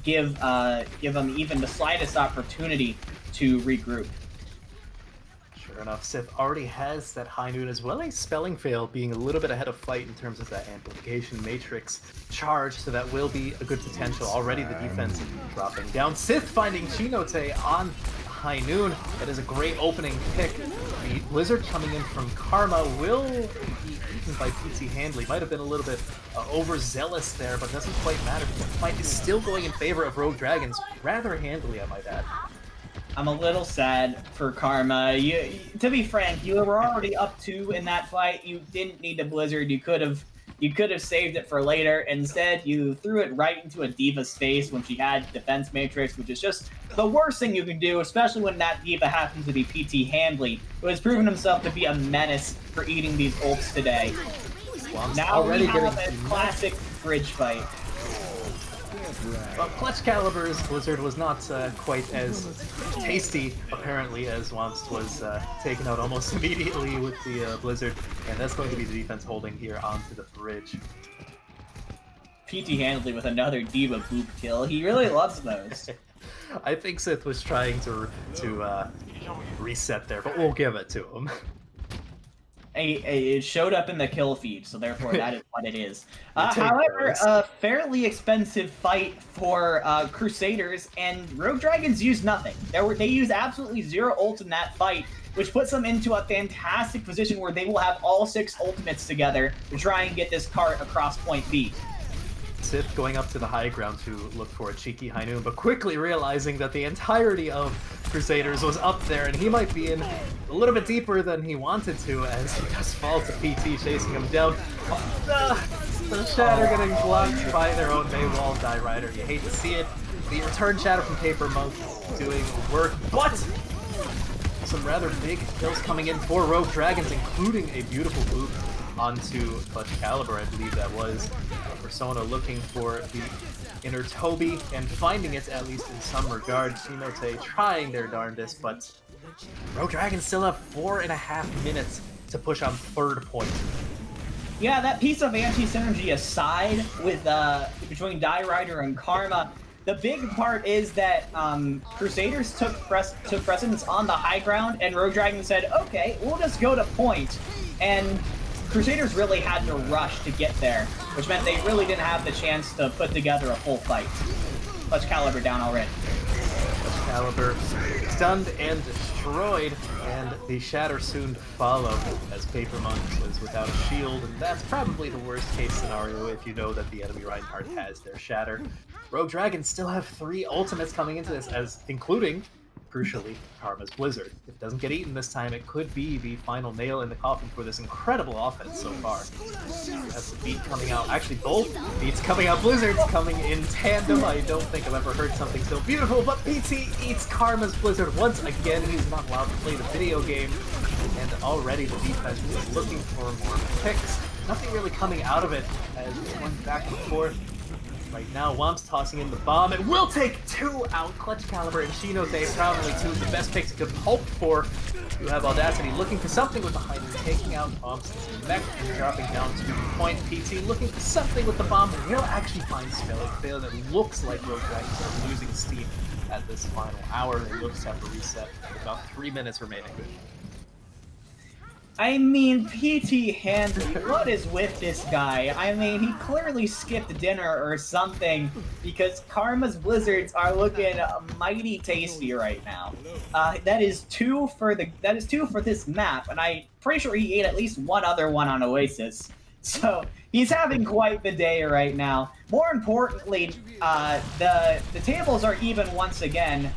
give them even the slightest opportunity to regroup. Sure enough, Sith already has that high noon as well. A spelling fail being a little bit ahead of Fight in terms of that amplification matrix charge, so that will be a good potential. Already the defense dropping down. Sith finding Chinote on high noon. That is a great opening pick. The Blizzard coming in from Karma will be eaten by PT Handley. Might have been a little bit overzealous there, but doesn't quite matter. The fight is still going in favor of Rogue Dragons, rather handily, I might add. I'm a little sad for Karma. To be frank, you were already up 2 in that fight. You didn't need the Blizzard. You could have saved it for later. Instead, you threw it right into a Diva's face when she had Defense Matrix, which is just the worst thing you can do, especially when that Diva happens to be PT Handley, who has proven himself to be a menace for eating these ults today. Now we have a classic bridge fight. Well, Clutch Caliber's Blizzard was not quite as tasty, apparently, as Wamst was taken out almost immediately with the Blizzard, and that's going to be the defense holding here onto the bridge. PT Handley with another Diva boop kill. He really loves those. I think Sith was trying to reset there, but we'll give it to him. It showed up in the kill feed, so therefore that is what it is. However, a fairly expensive fight for Crusaders, and Rogue Dragons used nothing. They used absolutely 0 ult in that fight, which puts them into a fantastic position where they will have all 6 ultimates together to try and get this cart across point B. Sith going up to the high ground to look for a cheeky high noon, but quickly realizing that the entirety of Crusaders was up there, and he might be in a little bit deeper than he wanted to, as he does fall to PT, chasing him down. The Shatter getting blocked by their own Maywall Die Rider. You hate to see it. The return Shatter from Paper Monk doing work, but some rather big kills coming in for Rogue Dragons, including a beautiful boop onto Clutch Caliber, I believe that was. Persona looking for the inner Toby and finding it, at least in some regard. Shinote trying their darndest, but Rogue Dragons still have 4.5 minutes to push on 3rd point. Yeah, that piece of anti-synergy aside with between Die Rider and Karma, the big part is that Crusaders took precedence on the high ground, and Rogue Dragons said, okay, we'll just go to point. And Crusaders really had to rush to get there, which meant they really didn't have the chance to put together a full fight. Clutch Caliber down already. Clutch Caliber stunned and destroyed, and the Shatter soon followed as Paper Monk was without a shield, and that's probably the worst case scenario if you know that the enemy Reinhardt has their Shatter. Rogue Dragons still have 3 ultimates coming into this, as including, crucially, Karma's Blizzard. If it doesn't get eaten this time, it could be the final nail in the coffin for this incredible offense so far. That's the beat coming out. Actually, both beats coming out. Blizzard's coming in tandem. I don't think I've ever heard something so beautiful, but PT eats Karma's Blizzard once again. He's not allowed to play the video game, and already the defense is looking for more picks. Nothing really coming out of it as it's going back and forth. Right now, Wamps tossing in the bomb. It will take 2 out. Clutch Caliber and Shinote probably 2 of the best picks it could hope for. You have Audacity looking for something with the high noon, taking out Wamps' mech and dropping down to the point. PT looking for something with the bomb, but he'll actually find Fail. That looks like Rogue Dragons are losing steam at this final hour. They look to have to reset with about 3 minutes remaining. I mean, PT Handley, what is with this guy? I mean, he clearly skipped dinner or something, because Karma's Blizzards are looking mighty tasty right now. That is 2 for this map, and I'm pretty sure he ate at least 1 other one on Oasis. So he's having quite the day right now. More importantly, the tables are even once again.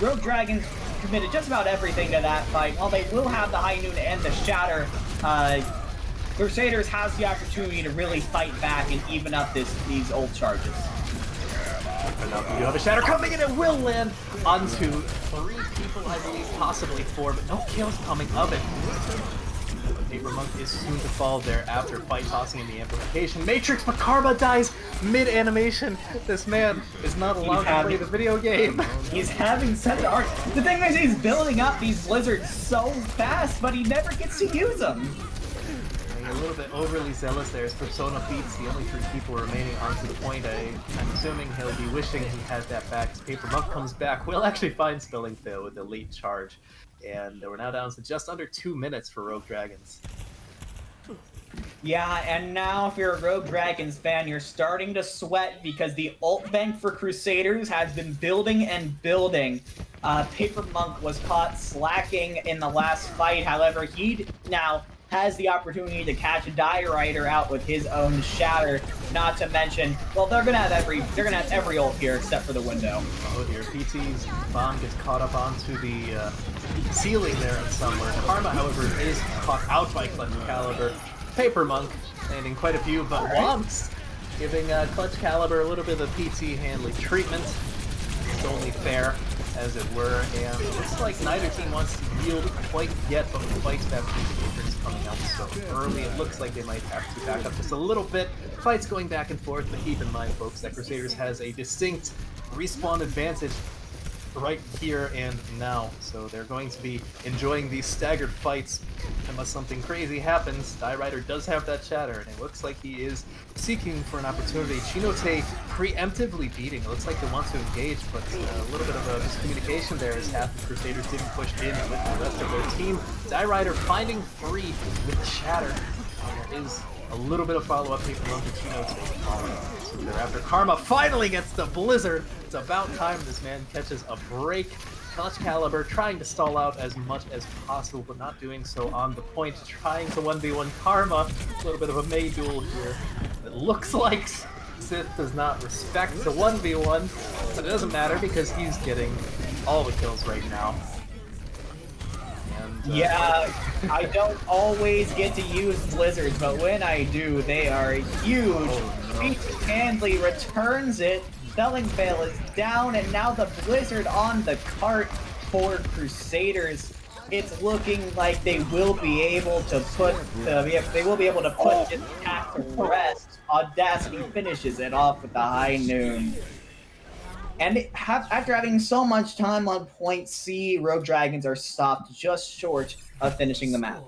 Rogue Dragons committed just about everything to that fight. While they will have the high noon and the Shatter, Crusaders has the opportunity to really fight back and even up these ult charges. You have a Shatter coming in, it will land onto 3 people, I believe, possibly 4, but no kills coming of it. Paper Monk is soon to fall there after fight tossing in the amplification matrix, but Karma dies mid-animation. This man is not allowed to play the video game. He's having such art. The thing is, he's building up these Blizzards so fast, but he never gets to use them. A little bit overly zealous there as Persona beats the only 3 people remaining onto the point. I'm assuming he'll be wishing he had that back as Paper Monk comes back. We'll actually find Spilling Fail with the late charge. And we're now down to just under 2 minutes for Rogue Dragons. Yeah, and now if you're a Rogue Dragons fan, you're starting to sweat because the ult bank for Crusaders has been building and building. Paper Monk was caught slacking in the last fight. However, he now has the opportunity to catch a Die Rider out with his own Shatter. Not to mention, well, they're gonna have every ult here except for the window. Oh dear, PT's bomb gets caught up onto the ceiling there somewhere. Karma, however, is caught out by Clutch Caliber. Paper Monk landing quite a few, but Wamps giving Clutch Caliber a little bit of PT Handley treatment. It's only fair, as it were, and it looks like neither team wants to yield quite yet, but despite that Crusaders coming out so early, it looks like they might have to back up just a little bit. Fights going back and forth, but keep in mind, folks, that Crusaders has a distinct respawn advantage right here and now, so they're going to be enjoying these staggered fights unless something crazy happens. Die Rider does have that chatter, and it looks like he is seeking for an opportunity. Chinote preemptively beating. It looks like they want to engage, but a little bit of a miscommunication there as half the Crusaders didn't push in with the rest of their team. Die Rider finding free with chatter. There is a little bit of follow-up here from Chinote falling. So thereafter, Karma finally gets the Blizzard. It's about time this man catches a break. Clutch Caliber trying to stall out as much as possible, but not doing so on the point, trying to 1v1 Karma. A little bit of a May duel here. It looks like Sith does not respect the 1v1, but it doesn't matter because he's getting all the kills right now. And, yeah, I don't always get to use Blizzards, but when I do, they are huge. Handley returns it. Spelling Veil is down, and now the Blizzard on the cart for Crusaders. It's looking like they will be able to put this attack to rest. Audacity finishes it off with the high noon. And after having so much time on point C, Rogue Dragons are stopped just short of finishing the map.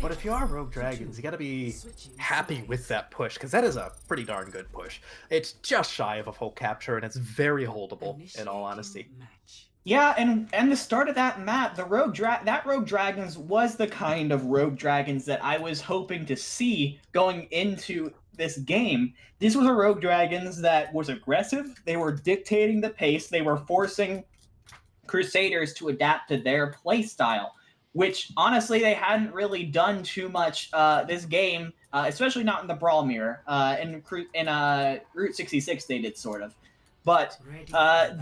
But if you are Rogue Dragons, you gotta be happy with that push, because that is a pretty darn good push. It's just shy of a full capture, and it's very holdable, in all honesty. Yeah, and the start of that map, Rogue Dragons was the kind of Rogue Dragons that I was hoping to see going into this game. This was a Rogue Dragons that was aggressive. They were dictating the pace. They were forcing Crusaders to adapt to their playstyle, which honestly they hadn't really done too much this game, especially not in the Brawl Mirror. In Route 66 they did sort of. But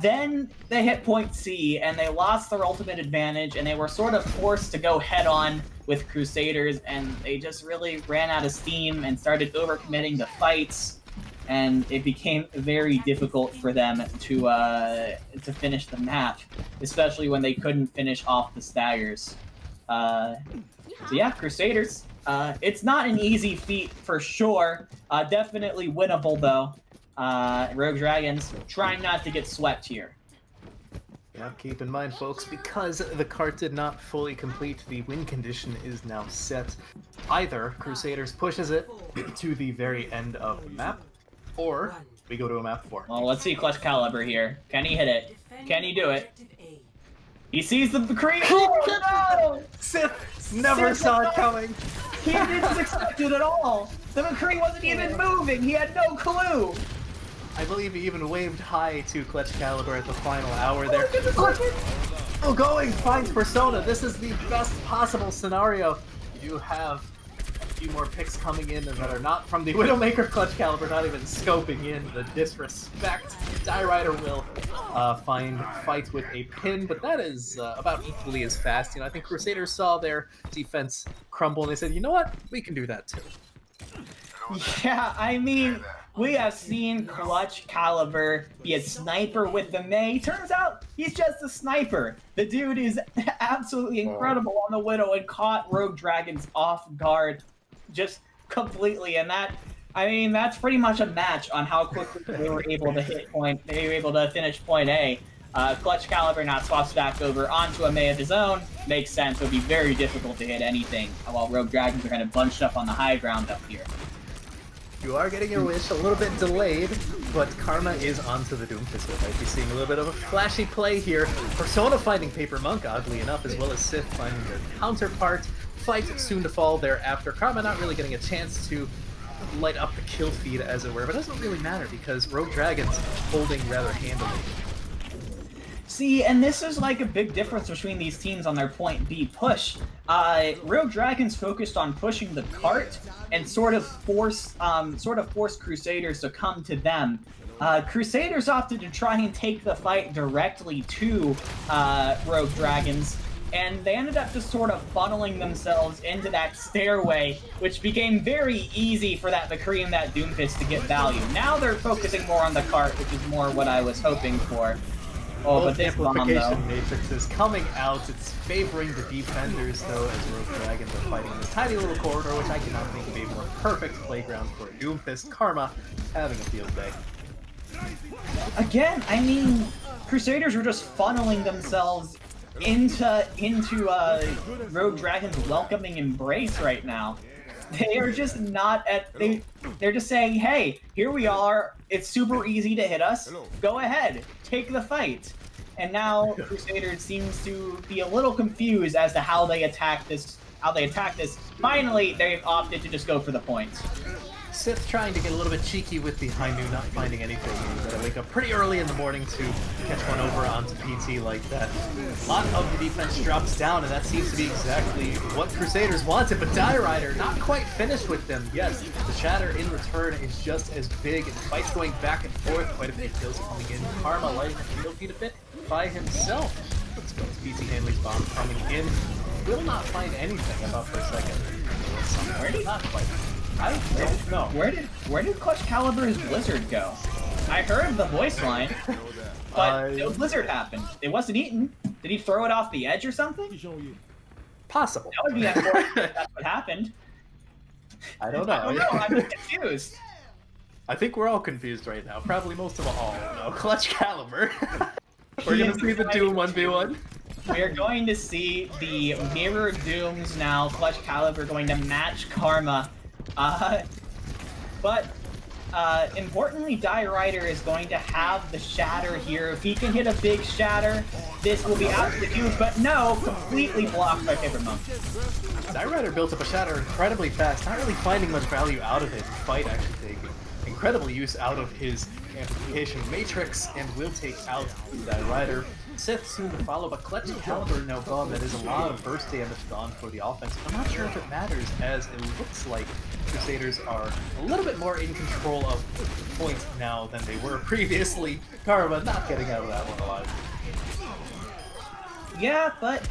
then they hit point C and they lost their ultimate advantage, and they were sort of forced to go head on with Crusaders, and they just really ran out of steam and started overcommitting the fights, and it became very difficult for them to finish the map, especially when they couldn't finish off the staggers. So yeah, Crusaders. It's not an easy feat for sure. Definitely winnable though. Rogue Dragons trying not to get swept here. Yeah, keep in mind, folks, because the cart did not fully complete, the win condition is now set. Either Crusaders pushes it to the very end of the map, or we go to a map 4. Well, let's see Clutch Caliber here. Can he hit it? Can he do it? He sees the creep. Oh, no! Sith never saw it coming. He didn't expect it at all. The McCree wasn't even moving. He had no clue. I believe he even waved hi to Clutch Caliber at the final hour there. Still going, finds Persona. This is the best possible scenario. You do have a few more picks coming in that are not from the Widowmaker. Clutch Caliber not even scoping in the disrespect. Die Rider will find fight with a pin, but that is about equally as fast. You know, I think Crusaders saw their defense crumble and they said, you know what, we can do that too. Yeah, I mean, we have seen Clutch Caliber be a sniper with the May. Turns out he's just a sniper. The dude is absolutely incredible on the Widow and caught Rogue Dragons off guard just completely. And that, I mean, that's pretty much a match on how quickly they were able to hit point. They were able to finish point A. Clutch Caliber now swaps back over onto a May of his own. Makes sense. It would be very difficult to hit anything while Rogue Dragons are kind of bunched up on the high ground up here. You are getting your wish, a little bit delayed, but Karma is onto the Doomfist. We might be seeing a little bit of a flashy play here. Persona finding Paper Monk, oddly enough, as well as Sith finding their counterpart. Fight soon to fall thereafter. Karma not really getting a chance to light up the kill feed, as it were, but it doesn't really matter because Rogue Dragons holding rather handily. See, and this is like a big difference between these teams on their point B push. Rogue Dragons focused on pushing the cart and sort of force Crusaders to come to them. Crusaders opted to try and take the fight directly to Rogue Dragons, and they ended up just sort of funneling themselves into that stairway, which became very easy for that McCree and that Doomfist to get value. Now they're focusing more on the cart, which is more what I was hoping for. Oh, Both but this bomb, amplification though. matrixes coming out. It's favoring the defenders, though, as Rogue Dragons are fighting in this tiny little corridor, which I cannot think of a more perfect playground for Doomfist. Karma having a field day. Again, I mean, Crusaders were just funneling themselves into Rogue Dragon's welcoming embrace right now. They are just not at they're just saying, hey, here we are. It's super easy to hit us. Go ahead, take the fight. And now Crusaders seems to be a little confused as to how they attack this. Finally, they've opted to just go for the points. Sith trying to get a little bit cheeky with the high noon, not finding anything. You gotta wake up pretty early in the morning to catch one over onto PT like that. A lot of the defense drops down, and that seems to be exactly what Crusaders wanted, but Die Rider not quite finished with them. Yes, the shatter in return is just as big, and the fight's going back and forth. Quite a few kills coming in. Karma lighting the field feed a bit by himself. Let's go. PT Hanley's bomb coming in. Will not find anything about for a second. Where did not quite. I don't know. Where did Clutch Caliber's Blizzard go? I heard the voice line, but no Blizzard happened. It wasn't eaten. Did he throw it off the edge or something? Possible. That would be unfortunate if that's what happened. I don't know. I don't know. I'm confused. I think we're all confused right now. Probably most of all. No, Clutch Caliber. We're gonna see the Doom 1v1. We're going to see the Mirror Dooms now. Clutch Caliber going to match Karma. But importantly, Die Rider is going to have the shatter here. If he can hit a big shatter, this will be absolutely huge, but no, completely blocked by Paper Monk. Die Rider built up a shatter incredibly fast, not really finding much value out of it. Fight actually taking incredible use out of his amplification matrix and will take out Die Rider. Sith soon to follow, but Clutch Caliber now gone. That is a lot of burst damage gone for the offense. I'm not sure if it matters, as it looks like Crusaders are a little bit more in control of points now than they were previously. Karma not getting out of that one alive. Yeah, but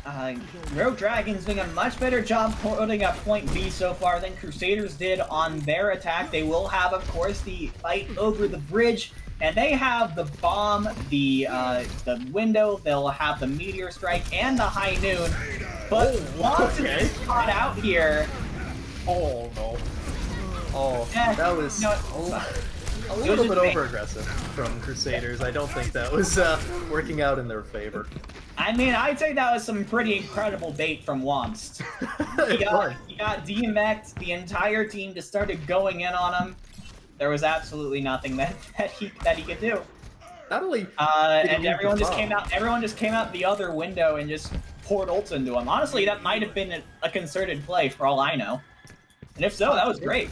Rogue Dragon's doing a much better job putting up point B so far than Crusaders did on their attack. They will have, of course, the fight over the bridge, and they have the bomb, the window, they'll have the meteor strike, and the high noon. But once it's caught out here... Oh, no. Oh, eh, that was a little bit over-aggressive from Crusaders. I don't think that was working out in their favor. I mean, I'd say that was some pretty incredible bait from Womst. He got DMX'd, the entire team just started going in on him. There was absolutely nothing that he could do. Not only and everyone just came out the other window and just poured ults into him. Honestly, that might have been a concerted play for all I know. And if so, that was great.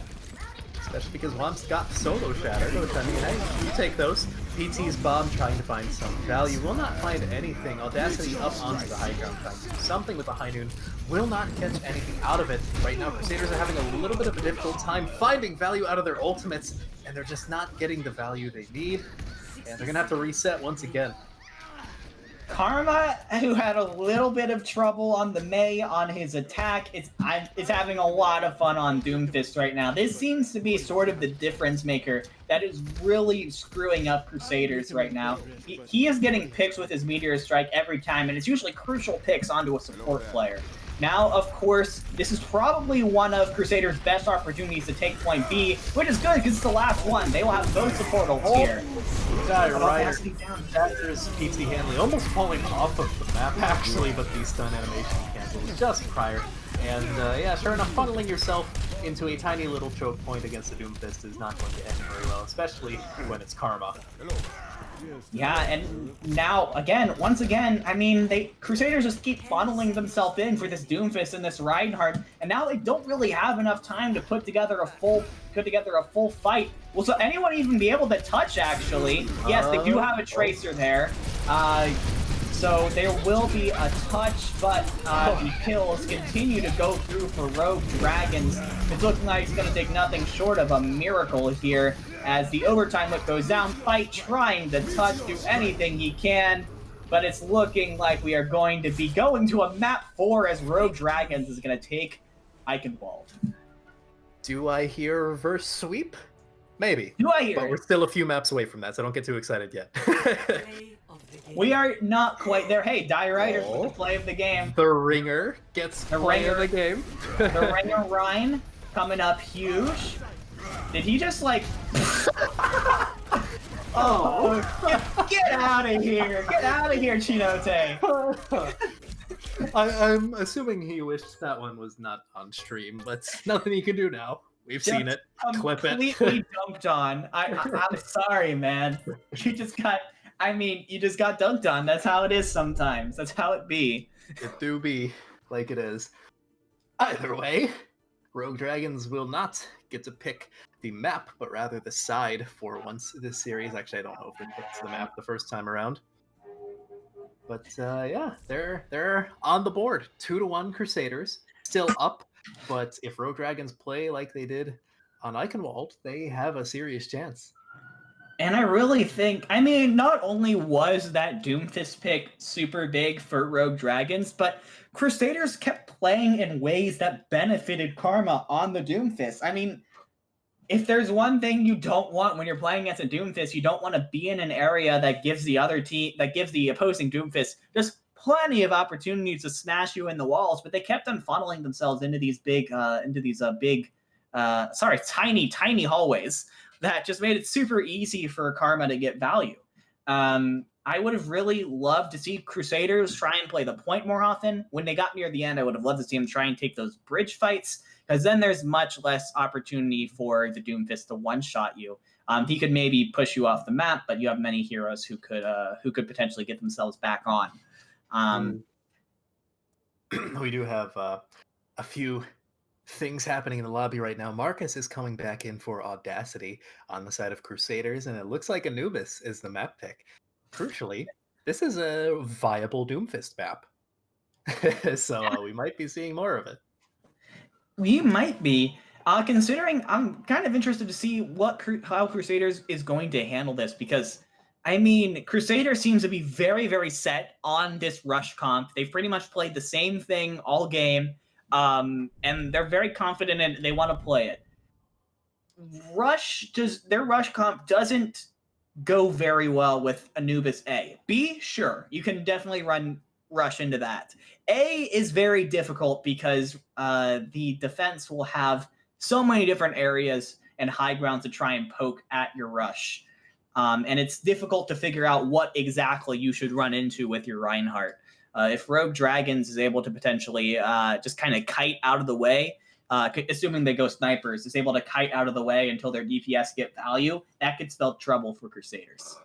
Especially because Womst got solo shattered, which I mean, hey, you take those. PT's bomb trying to find some value. Will not find anything. Audacity up onto the high ground trying to do something with the high noon. Will not catch anything out of it. Right now, Crusaders are having a little bit of a difficult time finding value out of their ultimates, and they're just not getting the value they need. And they're going to have to reset once again. Karma, who had a little bit of trouble on the Mei on his attack, is having a lot of fun on Doomfist right now. This seems to be sort of the difference maker that is really screwing up Crusaders right now. He is getting picks with his Meteor Strike every time, and it's usually crucial picks onto a support player. Now, of course, this is probably one of Crusaders' best opportunities to take point B, which is good because it's the last one. They will have both support ults here. Die Rider captures PT Hanley, almost falling off of the map actually, but the stun animation cancels just prior. And yeah, sure enough, funneling yourself into a tiny little choke point against the Doomfist is not going to end very well, especially when it's Karma. Yeah, and now, once again, I mean, Crusaders just keep funneling themselves in for this Doomfist and this Reinhardt, and now they don't really have enough time to put together a full fight. Will so anyone even be able to touch, actually? Yes, they do have a Tracer there. So there will be a touch, but the kills continue to go through for Rogue Dragons. It's looking like it's going to take nothing short of a miracle here as the overtime whip goes down. Fight trying to touch, do anything he can, but it's looking like we are going to be going to a map 4 as Rogue Dragons is going to take Eichenwald. Do I hear reverse sweep? Maybe. Do I hear But it? we're still a few maps away from that, so don't get too excited yet. We are not quite there. Hey, Die Riders with the play of the game. The Ringer gets play of the game. The Ringer Rhine coming up huge. Did he just like... Oh, get out of here. Get out of here, Chinote. I'm assuming he wished that one was not on stream, but nothing he can do now. We've seen it. Clip it. Completely dunked on. I'm sorry, man. You just got dunked on. That's how it is sometimes. That's how it be. It do be like it is. Either way, Rogue Dragons will not get to pick the map, but rather the side for once this series. Actually, I don't know if they picked the map the first time around. But yeah, they're on the board. 2-1 Crusaders, still up. But if Rogue Dragons play like they did on Eichenwald, they have a serious chance. And I really think, not only was that Doomfist pick super big for Rogue Dragons, but Crusaders kept playing in ways that benefited Karma on the Doomfist. If there's one thing you don't want when you're playing against a Doomfist, you don't want to be in an area that gives the opposing Doomfist just plenty of opportunities to smash you in the walls, but they kept on funneling themselves into these tiny hallways that just made it super easy for Karma to get value. I would have really loved to see Crusaders try and play the point more often. When they got near the end, I would have loved to see them try and take those bridge fights, because then there's much less opportunity for the Doomfist to one-shot you. He could maybe push you off the map, but you have many heroes who could potentially get themselves back on. We do have a few things happening in the lobby right now. Marcus is coming back in for Audacity on the side of Crusaders, and it looks like Anubis is the map pick. Crucially, this is a viable Doomfist map. So we might be seeing more of it. We might be. Considering, I'm kind of interested to see how Crusaders is going to handle this, because Crusader seems to be very, very set on this rush comp. They've pretty much played the same thing all game, and they're very confident in it. They want to play it. Their rush comp doesn't go very well with Anubis A. B, sure, you can definitely run rush into that. A is very difficult because the defense will have so many different areas and high ground to try and poke at your rush. And it's difficult to figure out what exactly you should run into with your Reinhardt. If Rogue Dragons is able to potentially just kind of kite out of the way, assuming they go snipers, is able to kite out of the way until their DPS get value, that could spell trouble for Crusaders.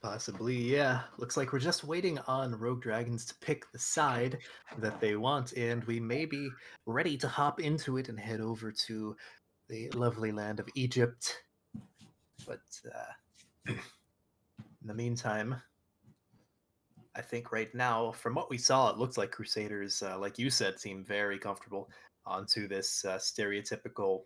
Possibly, yeah. Looks like we're just waiting on Rogue Dragons to pick the side that they want, and we may be ready to hop into it and head over to the lovely land of Egypt. But in the meantime, I think right now, from what we saw, it looks like Crusaders, like you said, seem very comfortable onto this stereotypical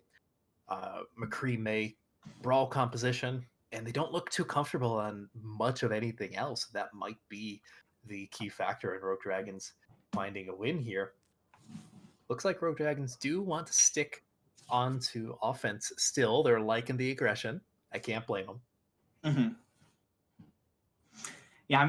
McCree-May brawl composition. And they don't look too comfortable on much of anything else. That might be the key factor in Rogue Dragons finding a win here. Looks like Rogue Dragons do want to stick onto offense still. They're liking the aggression. I can't blame them. Mm-hmm. Yeah,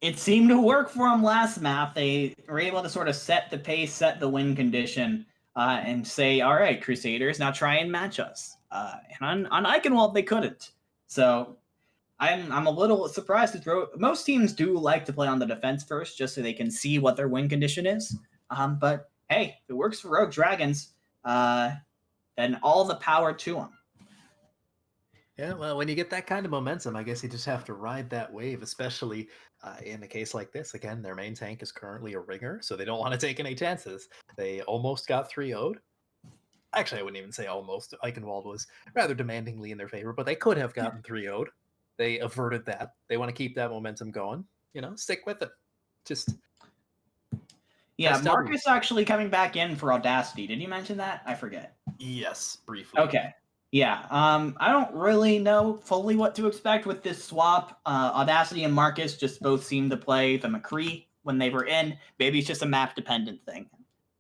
it seemed to work for them last map. They were able to sort of set the pace, set the win condition, and say, all right, Crusaders, now try and match us. And on Eichenwald, they couldn't. So I'm a little surprised. Most teams do like to play on the defense first, just so they can see what their win condition is. But hey, if it works for Rogue Dragons, then all the power to them. Yeah, well, when you get that kind of momentum, I guess you just have to ride that wave, especially in a case like this. Again, their main tank is currently a Ringer, so they don't want to take any chances. They almost got 3-0'd. Actually, I wouldn't even say almost. Eichenwald was rather demandingly in their favor, but they could have gotten 3-0'd. They averted that. They want to keep that momentum going. Stick with it. Just... Yeah, Marcus actually coming back in for Audacity. Did you mention that? I forget. Yes, briefly. Okay. Yeah, I don't really know fully what to expect with this swap. Audacity and Marcus just both seem to play the McCree when they were in. Maybe it's just a map-dependent thing.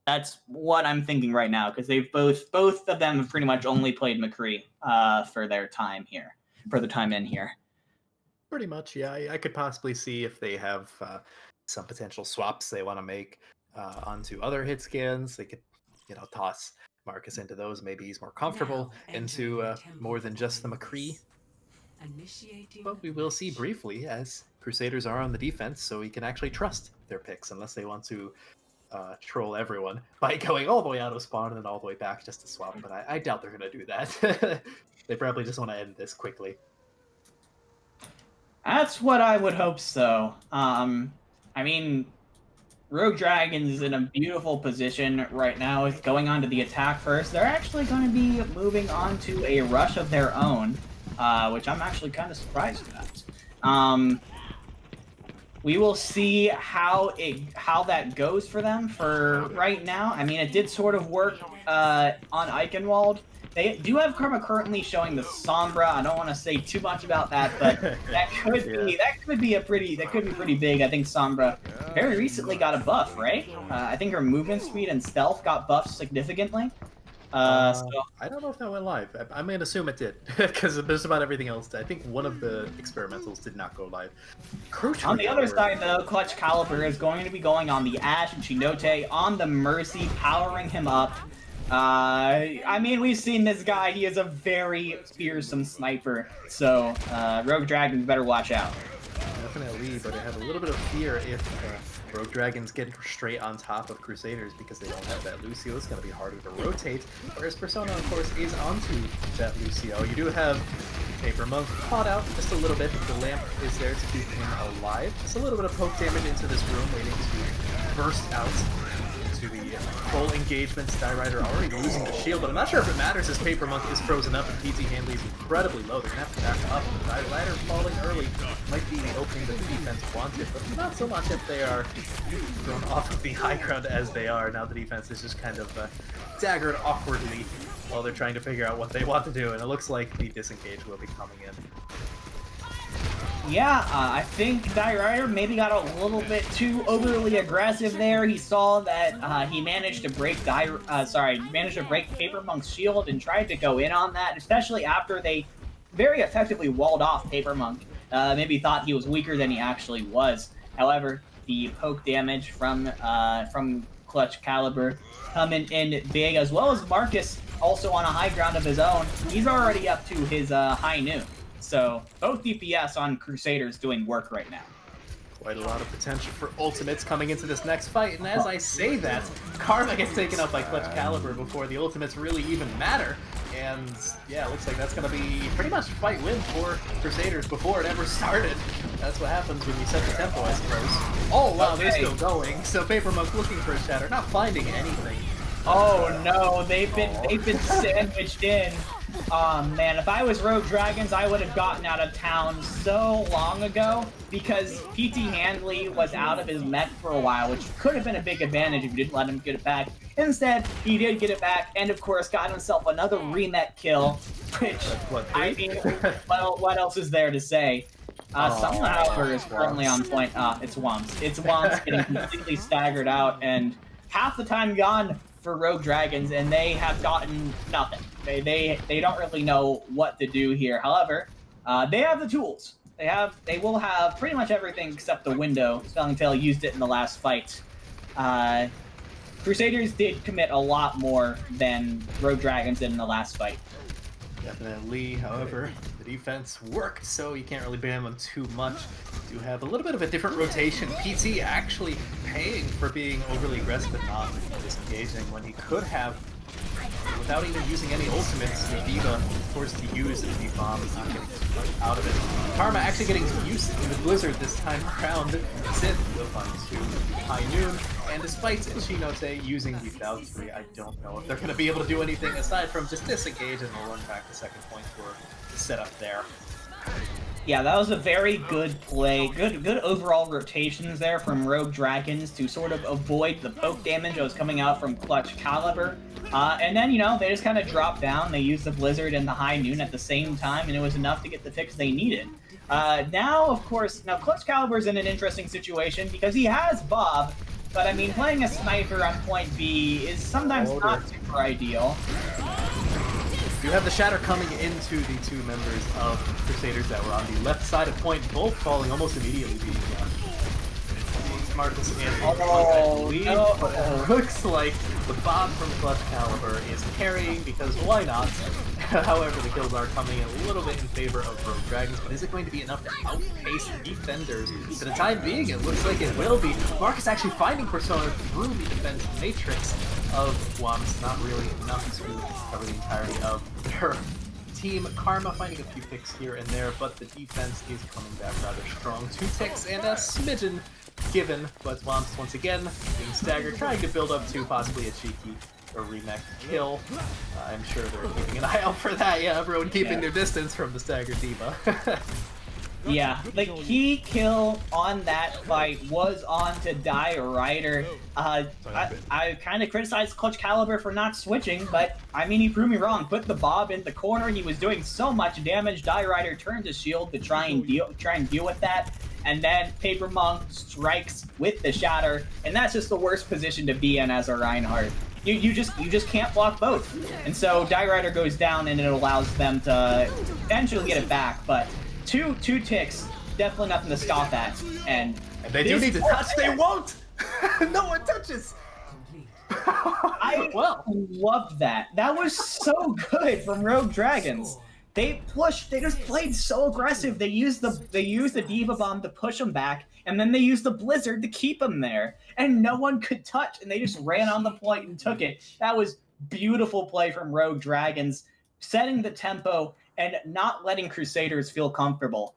That's what I'm thinking right now, because they've both of them have pretty much only played McCree for their time here, for the time in here. Pretty much, yeah. I could possibly see if they have some potential swaps they want to make onto other hit scans. They could, toss Marcus into those. Maybe he's more comfortable into more than just the McCree. But we will see briefly as Crusaders are on the defense, so we can actually trust their picks unless they want to troll everyone by going all the way out of spawn and then all the way back just to swap. But I doubt they're going to do that. They probably just want to end this quickly. That's what I would hope so. I mean, Rogue Dragons is in a beautiful position right now. It's going on to the attack first. They're actually going to be moving on to a rush of their own, which I'm actually kind of surprised at. We will see how that goes for them for right now. I mean, it did sort of work on Eichenwald. They do have Karma currently showing the Sombra. I don't want to say too much about that, but that could be pretty big. I think Sombra very recently got a buff, right? I think her movement speed and stealth got buffed significantly. So I don't know if that went live. I'm going to assume it did, because just about everything else. I think one of the experimentals did not go live. Crucially, on the other side, though, Clutch Caliber is going to be going on the Ashe and Chinote on the Mercy, powering him up. I mean, we've seen this guy. He is a very fearsome sniper. So, Rogue Dragons better watch out. Definitely, but I have a little bit of fear if Rogue Dragons get straight on top of Crusaders because they don't have that Lucio. It's going to be harder to rotate, whereas Persona, of course, is onto that Lucio. You do have Paper Monk caught out just a little bit. The lamp is there to keep him alive. Just a little bit of poke damage into this room, waiting to burst out to the full engagement. Die Rider already losing the shield, but I'm not sure if it matters as Paper Monk is frozen up and PT Handley is incredibly low. They're going to have to back up. Die Rider falling early might be the opening that the defense wanted, but not so much if they are thrown off of the high ground as they are. Now the defense is just kind of staggered awkwardly while they're trying to figure out what they want to do, and it looks like the disengage will be coming in. Yeah, I think Die Rider maybe got a little bit too overly aggressive there. He saw that he managed to break Paper Monk's shield and tried to go in on that, especially after they very effectively walled off Paper Monk. Maybe thought he was weaker than he actually was. However, the poke damage from Clutch Caliber coming in big, as well as Marcus also on a high ground of his own. He's already up to his high noon. So both DPS on Crusaders doing work right now. Quite a lot of potential for ultimates coming into this next fight, and as I say that, Karma gets taken up by Clutch Caliber before the ultimates really even matter. And yeah, it looks like that's going to be pretty much fight win for Crusaders before it ever started. That's what happens when you set the tempo, I suppose. Oh wow, they're still going. So Paper Monk looking for a shatter, not finding anything. Oh no, they've been sandwiched in. Man, if I was Rogue Dragons, I would have gotten out of town so long ago because PT Handley was out of his mech for a while, which could have been a big advantage if you didn't let him get it back. Instead, he did get it back and, of course, got himself another remech kill, which, I mean, well, what else is there to say? Someone, however, is currently on point. It's Wumps. It's Wumps getting completely staggered out, and half the time gone for Rogue Dragons, and they have gotten nothing. They don't really know what to do here. However, they have the tools. They will have pretty much everything except the window. Spelling Tail used it in the last fight. Crusaders did commit a lot more than Rogue Dragons did in the last fight. Definitely, however, the defense worked, so you can't really blame them too much. You have a little bit of a different rotation. PT actually paying for being overly aggressive and not disengaging when he could have, without even using any ultimates. The Diva forced to use the bomb, is not getting too much out of it. Karma actually getting used to the Blizzard this time around. Sith will find to High Noon, and despite Chinote using the Valkyrie, I don't know if they're going to be able to do anything aside from just disengage and they'll run back the second point for the setup there. Yeah, that was a very good play. Good overall rotations there from Rogue Dragons to sort of avoid the poke damage that was coming out from Clutch Caliber. And then, they just kind of dropped down. They used the Blizzard and the High Noon at the same time, and it was enough to get the fix they needed. Now, of course, Clutch Caliber's in an interesting situation because he has Bob, but, I mean, playing a sniper on point B is sometimes not super ideal. You have the Shatter coming into the two members of Crusaders that were on the left side of point, both falling almost immediately, being Marcus and lead, but it looks like the bomb from Clutch Caliber is carrying because why not? However, the kills are coming in a little bit in favor of Rogue Dragons, but is it going to be enough to outpace the defenders? For the time being, it looks like it will be. Marcus actually finding Persona through the defense matrix of Wams, not really enough to cover the entirety of their team. Karma finding a few picks here and there, but the defense is coming back rather strong. 2 ticks and a smidgen given, but Wamps once again being staggered, trying to build up to possibly a cheeky or remake kill. I'm sure they're keeping an eye out for that. Yeah, everyone keeping their distance from the staggered diva. Yeah, the key kill on that fight was on to Die Rider. I kind of criticized Clutch Caliber for not switching, but I mean, he proved me wrong. Put the Bob in the corner, he was doing so much damage. Die Rider turned his shield to try and deal with that, and then Paper Monk strikes with the Shatter, and that's just the worst position to be in as a Reinhardt. You just can't block both, and so Die Rider goes down, and it allows them to eventually get it back, but. Two ticks, definitely nothing to scoff at. And they do need to touch, they won't! No one touches! I loved that. That was so good from Rogue Dragons. They just played so aggressive. They used the Diva Bomb to push them back, and then they used the Blizzard to keep them there. And no one could touch, and they just ran on the point and took it. That was beautiful play from Rogue Dragons, setting the tempo and not letting Crusaders feel comfortable.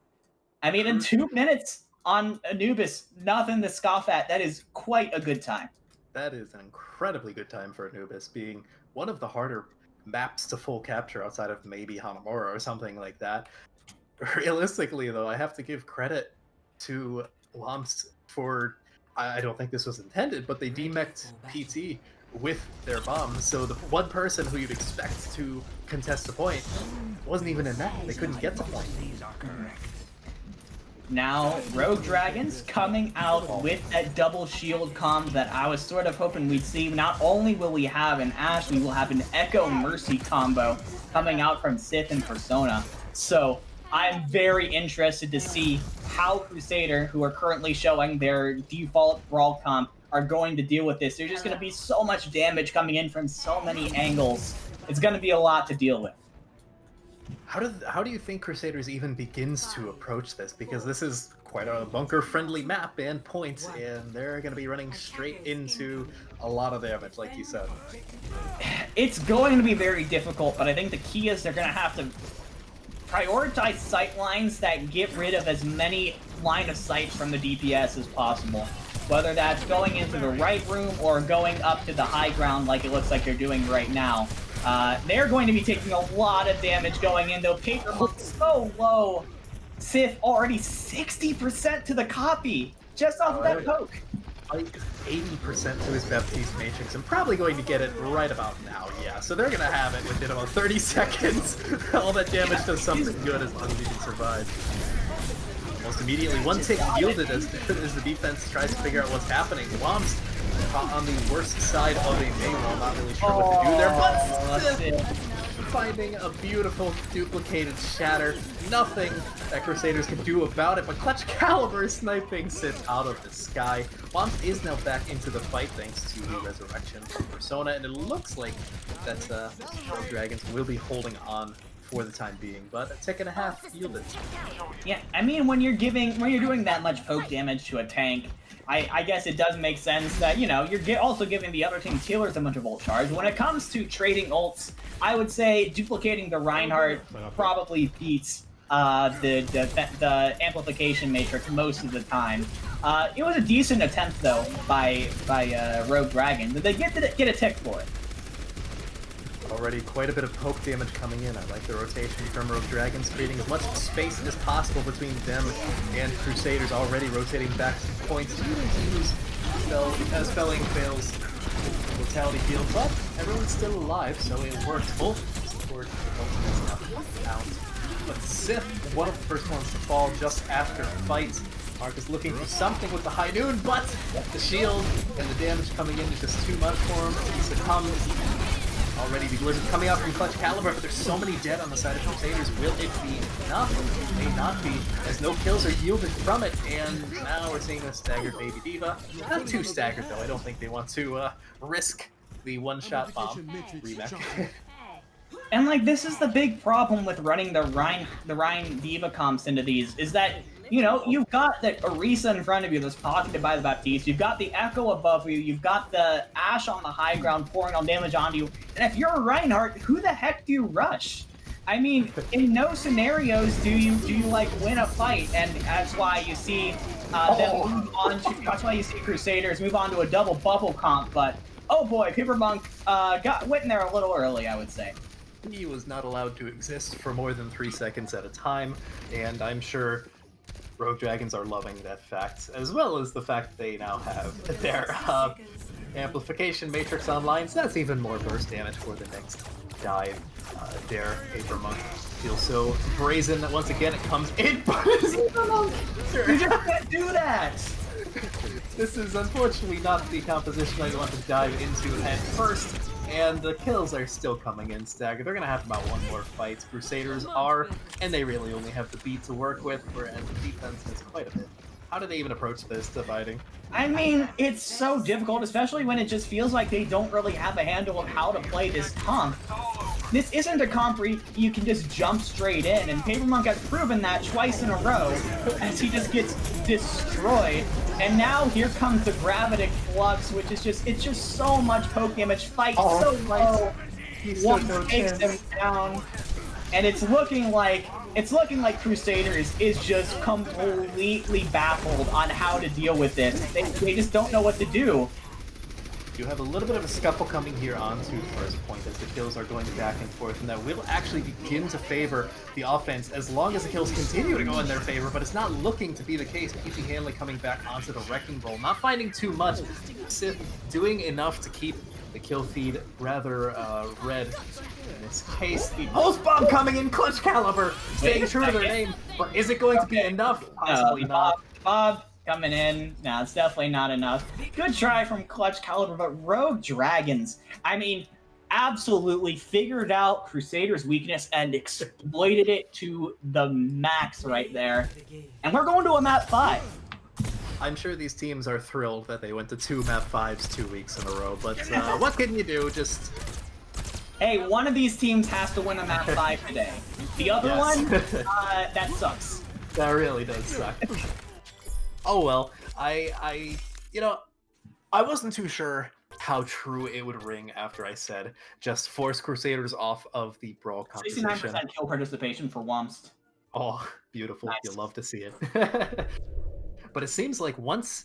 I mean, in 2 minutes on Anubis, nothing to scoff at. That is quite a good time. That is an incredibly good time for Anubis, being one of the harder maps to full capture outside of maybe Hanamura or something like that. Realistically, though, I have to give credit to Wamps for, I don't think this was intended, but they demeched PT with their bombs, so the one person who you'd expect to contest the point wasn't even in that. They couldn't get the point. Now, Rogue Dragons coming out with that double shield comb that I was sort of hoping we'd see. Not only will we have an Ashe, we will have an Echo Mercy combo coming out from Sith and Persona. So I'm very interested to see how Crusader, who are currently showing their default Brawl comp, are going to deal with this. There's just going to be so much damage coming in from so many angles. It's going to be a lot to deal with. How do you think Crusaders even begins to approach this? Because this is quite a bunker-friendly map and points, and they're going to be running straight into a lot of damage, like you said. It's going to be very difficult, but I think the key is they're going to have to prioritize sight lines that get rid of as many line of sight from the DPS as possible. Whether that's going into the right room or going up to the high ground like it looks like they're doing right now. They're going to be taking a lot of damage going in, though. Paper looks so low. Sith already 60% to the copy, just off of that poke. 80% to his Baptiste Matrix. I'm probably going to get it right about now, yeah. So they're going to have it within about 30 seconds. All that damage does something good as long as you can survive. Almost immediately, one tick yielded as the defense tries to figure out what's happening. Wams caught on the worst side of a Maywall, not really sure what to do there, but finding a beautiful duplicated Shatter. Nothing that Crusaders can do about it, but Clutch Caliber sniping Sith out of the sky. Wams is now back into the fight thanks to the resurrection from Persona, and it looks like that Rogue Dragons will be holding on for the time being, but a tick and a half yielded. Yeah, I mean, when you're doing that much poke damage to a tank, I guess it does make sense that, you know, you're also giving the other team's healers a bunch of ult charge. When it comes to trading ults, I would say duplicating the Reinhardt probably beats the amplification matrix most of the time. It was a decent attempt though by Rogue Dragon, but they get a tick for it. Already quite a bit of poke damage coming in. I like the rotation from Rogue Dragons, creating as much space as possible between them and Crusaders, already rotating back to points. Spelling fails Mortality Field, but everyone's still alive, so it worked. Both support ultimates now out. But Sith, one of the first ones to fall just after the fight. Marcus looking for something with the high noon, but the shield and the damage coming in is just too much for him. He succumbs. already. The blizzard coming out from Clutch Caliber, but there's so many dead on the side of Crusaders. Will it be enough? It may not be, as no kills are yielded from it. And now we're seeing a staggered Baby D.Va. Not too staggered, though. I don't think they want to risk the one-shot bomb remake. And like, this is the big problem with running the Rein D.Va comps into these, is that, you know, you've got the Orisa in front of you that's pocketed by the Baptiste, you've got the Echo above you, you've got the Ashe on the high ground pouring all damage onto you, and if you're a Reinhardt, who the heck do you rush? I mean, in no scenarios do you like win a fight, and that's why you see them move on to, that's why you see Crusaders move on to a double bubble comp, but oh boy, Papermonk went in there a little early, I would say. He was not allowed to exist for more than 3 seconds at a time, and I'm sure Rogue Dragons are loving that fact, as well as the fact they now have their amplification matrix online, so that's even more burst damage for the next dive. Dare Papermonk feels so brazen that once again it comes in. You just can't do that! This is unfortunately not the composition I want to dive into at first, and the kills are still coming in staggered. They're gonna have about one more fight. Crusaders are, and they really only have the beat to work with, whereas the defense has quite a bit. How do they even approach this dividing? I mean, it's so difficult, especially when it just feels like they don't really have a handle of how to play this comp. This isn't a comp where you can just jump straight in, and Papermonk has proven that twice in a row as he just gets destroyed. And now here comes the Gravitic Flux, which is just, it's just so much poke damage, fight so low, one takes him down, and it's looking like Crusaders is just completely baffled on how to deal with this. They just don't know what to do. You have a little bit of a scuffle coming here onto first point as the kills are going back and forth, and that will actually begin to favor the offense as long as the kills continue to go in their favor, but it's not looking to be the case. PP Hanley coming back onto the Wrecking Ball, not finding too much. Sith doing enough to keep the kill feed rather red. In this case, the Pulse Bomb coming in, Clutch Caliber, staying true to their name, but is it going to be enough? Possibly not. Bob coming in. No, it's definitely not enough. Good try from Clutch Caliber, but Rogue Dragons, I mean, absolutely figured out Crusaders' weakness and exploited it to the max right there. And we're going to a map 5. I'm sure these teams are thrilled that they went to 2 map 5s 2 weeks in a row, but what can you do? Just... Hey, one of these teams has to win a map 5 today. The other one, that sucks. That really does suck. Oh well, I wasn't too sure how true it would ring after I said just force Crusaders off of the brawl competition. 69% kill participation for Womst. Oh, beautiful. Nice. You'll love to see it. But it seems like once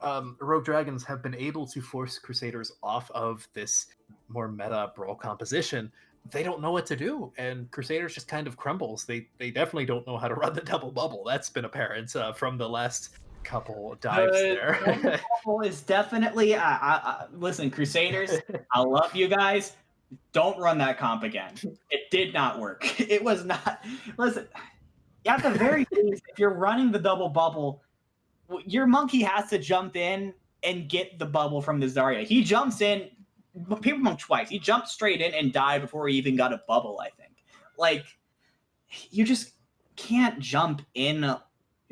Rogue Dragons have been able to force Crusaders off of this more meta brawl composition, they don't know what to do, and Crusaders just kind of crumbles. They definitely don't know how to run the double bubble. That's been apparent from the last couple dives there. Double bubble is definitely... listen, Crusaders, I love you guys. Don't run that comp again. It did not work. It was not... Listen, at the very least, if you're running the double bubble, your monkey has to jump in and get the bubble from the Zarya. He jumps in... Papermonk twice. He jumped straight in and died before he even got a bubble, I think. Like, you just can't jump in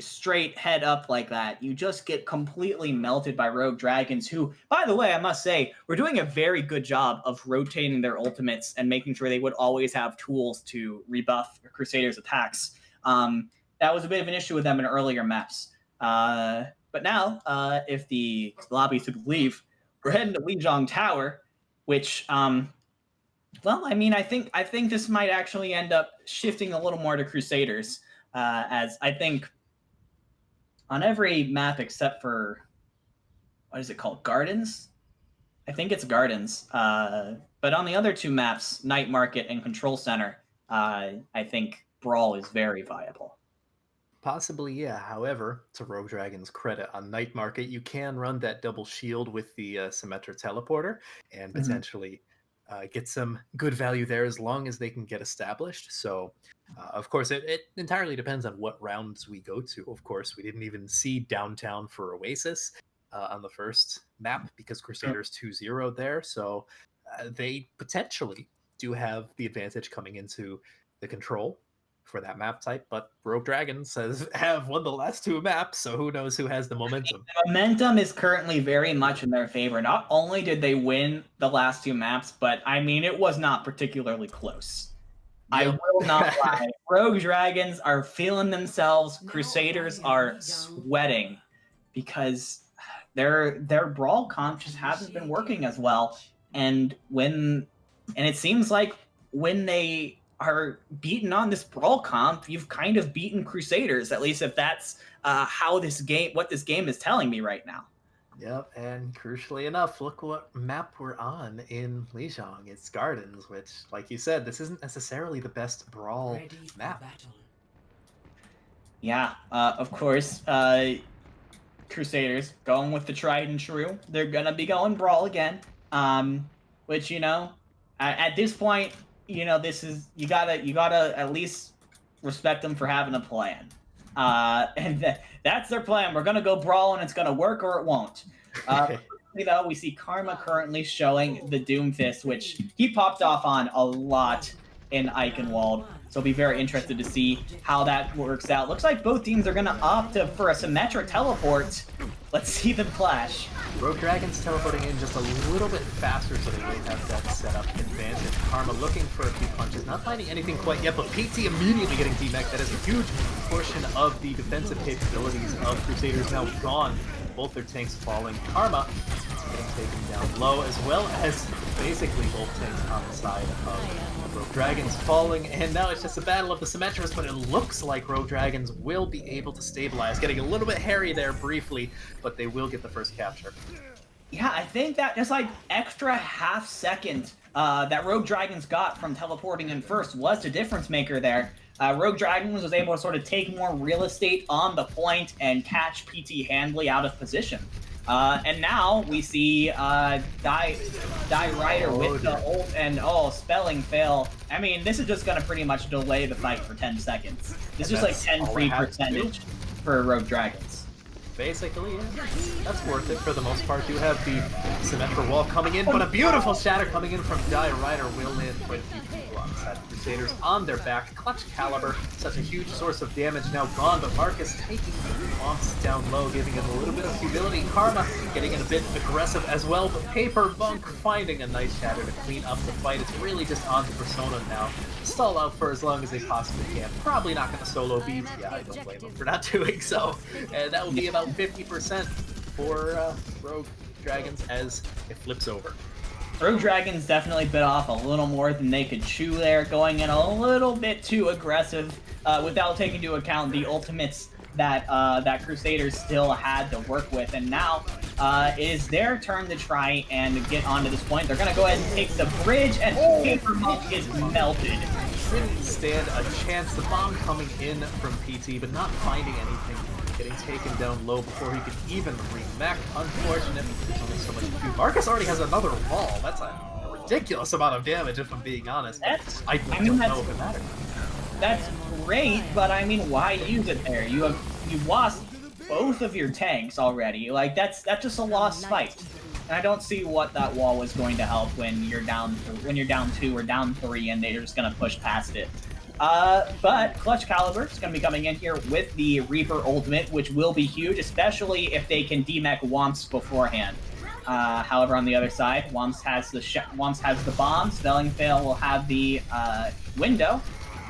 straight head up like that. You just get completely melted by Rogue Dragons, who, by the way, I must say, were doing a very good job of rotating their ultimates and making sure they would always have tools to rebuff Crusaders' attacks. That was a bit of an issue with them in earlier maps. But now, if the lobby is to believe, we're heading to Lijiang Tower, which, well, I mean, I think this might actually end up shifting a little more to Crusaders, as I think on every map except for, what is it called, Gardens? I think it's Gardens. But on the other 2 maps, Night Market and Control Center, I think Brawl is very viable. Possibly, yeah. However, to Rogue Dragon's credit, on Night Market, you can run that double shield with the Symmetra teleporter and potentially get some good value there as long as they can get established. So, of course, it entirely depends on what rounds we go to. Of course, we didn't even see downtown for Oasis on the first map because Crusaders 2-0 there. So, they potentially do have the advantage coming into the control for that map type, but Rogue Dragons have won the last 2 maps, so who knows who has the momentum. The momentum is currently very much in their favor. Not only did they win the last 2 maps, but I mean, it was not particularly close. I will not lie. Rogue Dragons are feeling themselves. Crusaders are sweating because their brawl comp just hasn't been working as well. And it seems like when they are beaten on this brawl comp, you've kind of beaten Crusaders, at least if that's what this game is telling me right now. Yep, and crucially enough, look what map we're on in Lijiang. It's Gardens, which, like you said, this isn't necessarily the best brawl map. Yeah, of course, Crusaders going with the tried and true. They're gonna be going brawl again, which, you know, at this point, you know, this is you gotta at least respect them for having a plan. And that's their plan. We're gonna go brawl, and it's gonna work or it won't. Though we see Karma currently showing the Doomfist, which he popped off on a lot in Eichenwald. So I'll be very interested to see how that works out. Looks like both teams are gonna opt for a symmetric teleport. Let's see them clash. Rogue Dragons teleporting in just a little bit faster, so they will have that setup advantage. Karma looking for a few punches, not finding anything quite yet, but PT immediately getting DMEC. That is a huge portion of the defensive capabilities of Crusaders now gone. Both their tanks falling. Karma getting taken down low, as well as basically both tanks on the side of Rogue Dragons falling, and now it's just a battle of the Symmetrists, but it looks like Rogue Dragons will be able to stabilize. Getting a little bit hairy there briefly, but they will get the first capture. Yeah, I think that just like extra half second that Rogue Dragons got from teleporting in first was the difference maker there. Rogue Dragons was able to sort of take more real estate on the point and catch PT Handley out of position. And now we see Die Rider with the ult and spelling fail. I mean, this is just going to pretty much delay the fight for 10 seconds. This is like 10 free percentage for Rogue Dragons. Basically, yeah, that's worth it for the most part. You have the Symmetra wall coming in, but a beautiful shatter coming in from Die Rider will land quite a few people on the side of Crusaders on their back. Clutch Caliber, such a huge source of damage now gone, but Marcus taking Womps down low, giving him a little bit of humility. Karma getting in a bit aggressive as well, but Paper Monk finding a nice shatter to clean up the fight. It's really just on to Persona now. Stall out for as long as they possibly can. Probably not going to solo beat. Yeah, I don't blame them for not doing so. And that will be about 50% for Rogue Dragons as it flips over. Rogue Dragons definitely bit off a little more than they could chew there, going in a little bit too aggressive without taking into account the ultimates that Crusaders still had to work with. And now it is their turn to try and get onto this point. They're going to go ahead and take the bridge, and Paper Monk is melted. Didn't stand a chance. The bomb coming in from PT, but not finding anything. Getting taken down low before he could even remech. Unfortunate, there's only so much to do. Marcus already has another wall. That's a ridiculous amount of damage, if I'm being honest. I don't know if it matters. That's great, but I mean, why use it there? You lost both of your tanks already. Like that's just a lost fight. And I don't see what that wall was going to help when you're down 2 or down 3, and they're just gonna push past it. But Clutch Caliber is going to be coming in here with the Reaper ultimate, which will be huge, especially if they can demech Womps beforehand. However, on the other side, Womps has the bomb. Spelling Fail will have the window,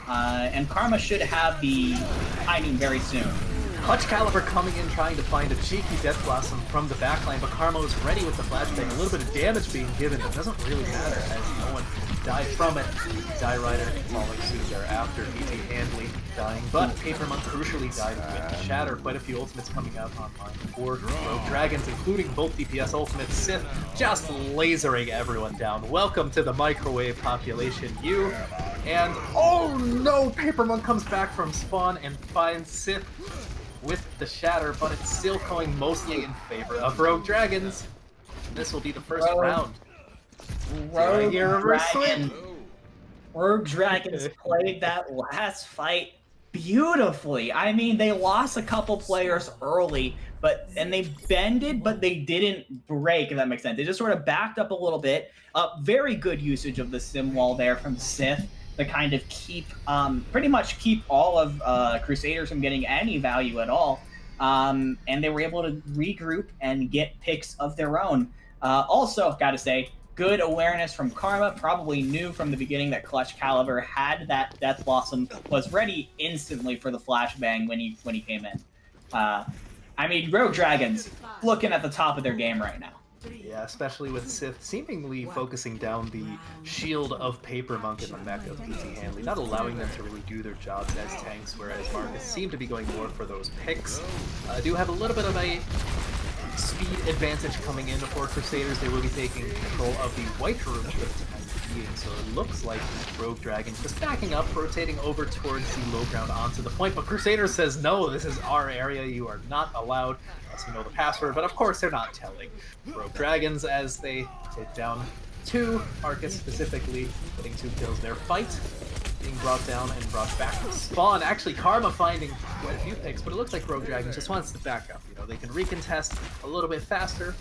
and Karma should have the hiding very soon. Clutch Caliber coming in trying to find a cheeky Death Blossom from the backline, but Karma is ready with the flashbang. A little bit of damage being given, but doesn't really matter as no one died from it. Die Rider following suit thereafter. PT Handley dying, but Paper Monk crucially died with the shatter. Quite a few ultimates coming out online for Rogue Dragons, including both DPS ultimates. Sith just lasering everyone down. Welcome to the microwave population, you. And oh no, Paper Monk comes back from spawn and finds Sith with the shatter, but it's still going mostly in favor of Rogue Dragons. This will be the first round. Rogue Dragons played that last fight beautifully. I mean, they lost a couple players early, and they bended, but they didn't break, if that makes sense. They just sort of backed up a little bit. Very good usage of the sim wall there from Sith to kind of pretty much keep all of Crusaders from getting any value at all. And they were able to regroup and get picks of their own. Also, gotta say, good awareness from Karma. Probably knew from the beginning that Clutch Caliber had that Death Blossom, was ready instantly for the flashbang when he came in. I mean, Rogue Dragons looking at the top of their game right now. Yeah, especially with Sith seemingly focusing down the shield of Paper Monk in the mech of Easy Handley, not allowing them to really do their jobs as tanks, whereas Marcus seemed to be going more for those picks. Do have a little bit of a speed advantage coming in for Crusaders. They will be taking control of the White Room for the time being, so it looks like Rogue Dragons just backing up, rotating over towards the low ground onto the point, but Crusaders says, no, this is our area, you are not allowed, unless you know the password, but of course they're not telling. Rogue Dragons, as they take down 2, Arcus specifically, getting 2 kills. Their fight being brought down and brought back to spawn. Actually, Karma finding quite a few picks, but it looks like Rogue Dragons just wants to back up. You know, they can recontest a little bit faster.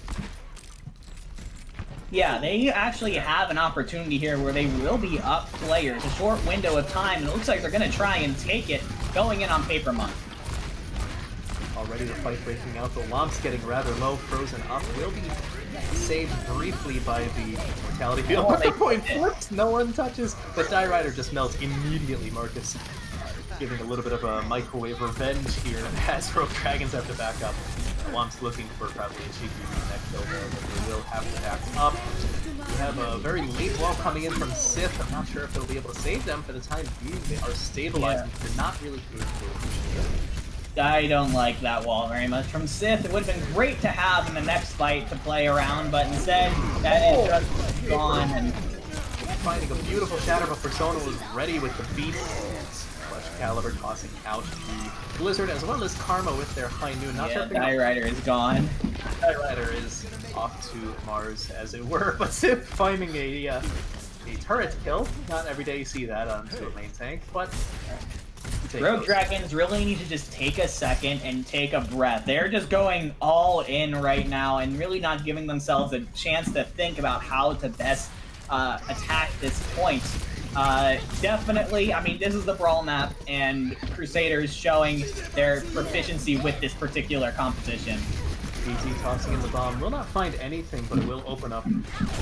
Yeah, they actually have an opportunity here where they will be up players, a short window of time, and it looks like they're going to try and take it, going in on Paper Monk. Already the fight breaking out, the Lomp's getting rather low, frozen up, will be saved briefly by the mortality field. But the point flips, no one touches, but Die Rider just melts immediately. Marcus giving a little bit of a microwave revenge here as Rogue Dragons have to back up. The Lomp's looking for probably a cheeky neck kill there, but they will have to back up. We have a very late wall coming in from Sith. I'm not sure if they'll be able to save them for the time being. They are stabilizing, but they're not really doing good. I don't like that wall very much from Sith. It would have been great to have in the next fight to play around, but instead, that is just gone. And finding a beautiful shatter, but Persona was ready with the beat. Clutch Caliber tossing out the Blizzard, as well as Karma with their High Noon. Not sure if Die Rider is gone. Die Rider is off to Mars, as it were, but Sith finding a turret kill. Not every day you see that onto a main tank, but Rogue Dragons really need to just take a second and take a breath. They're just going all in right now and really not giving themselves a chance to think about how to best attack this point. Definitely, I mean, this is the Brawl map, and Crusaders showing their proficiency with this particular competition. BT tossing in the bomb will not find anything, but it will open up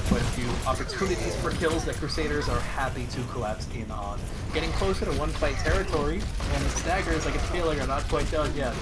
quite a few opportunities for kills that Crusaders are happy to collapse in on. Getting closer to one-fight territory, and the staggers, I get the feeling, are not quite done yet.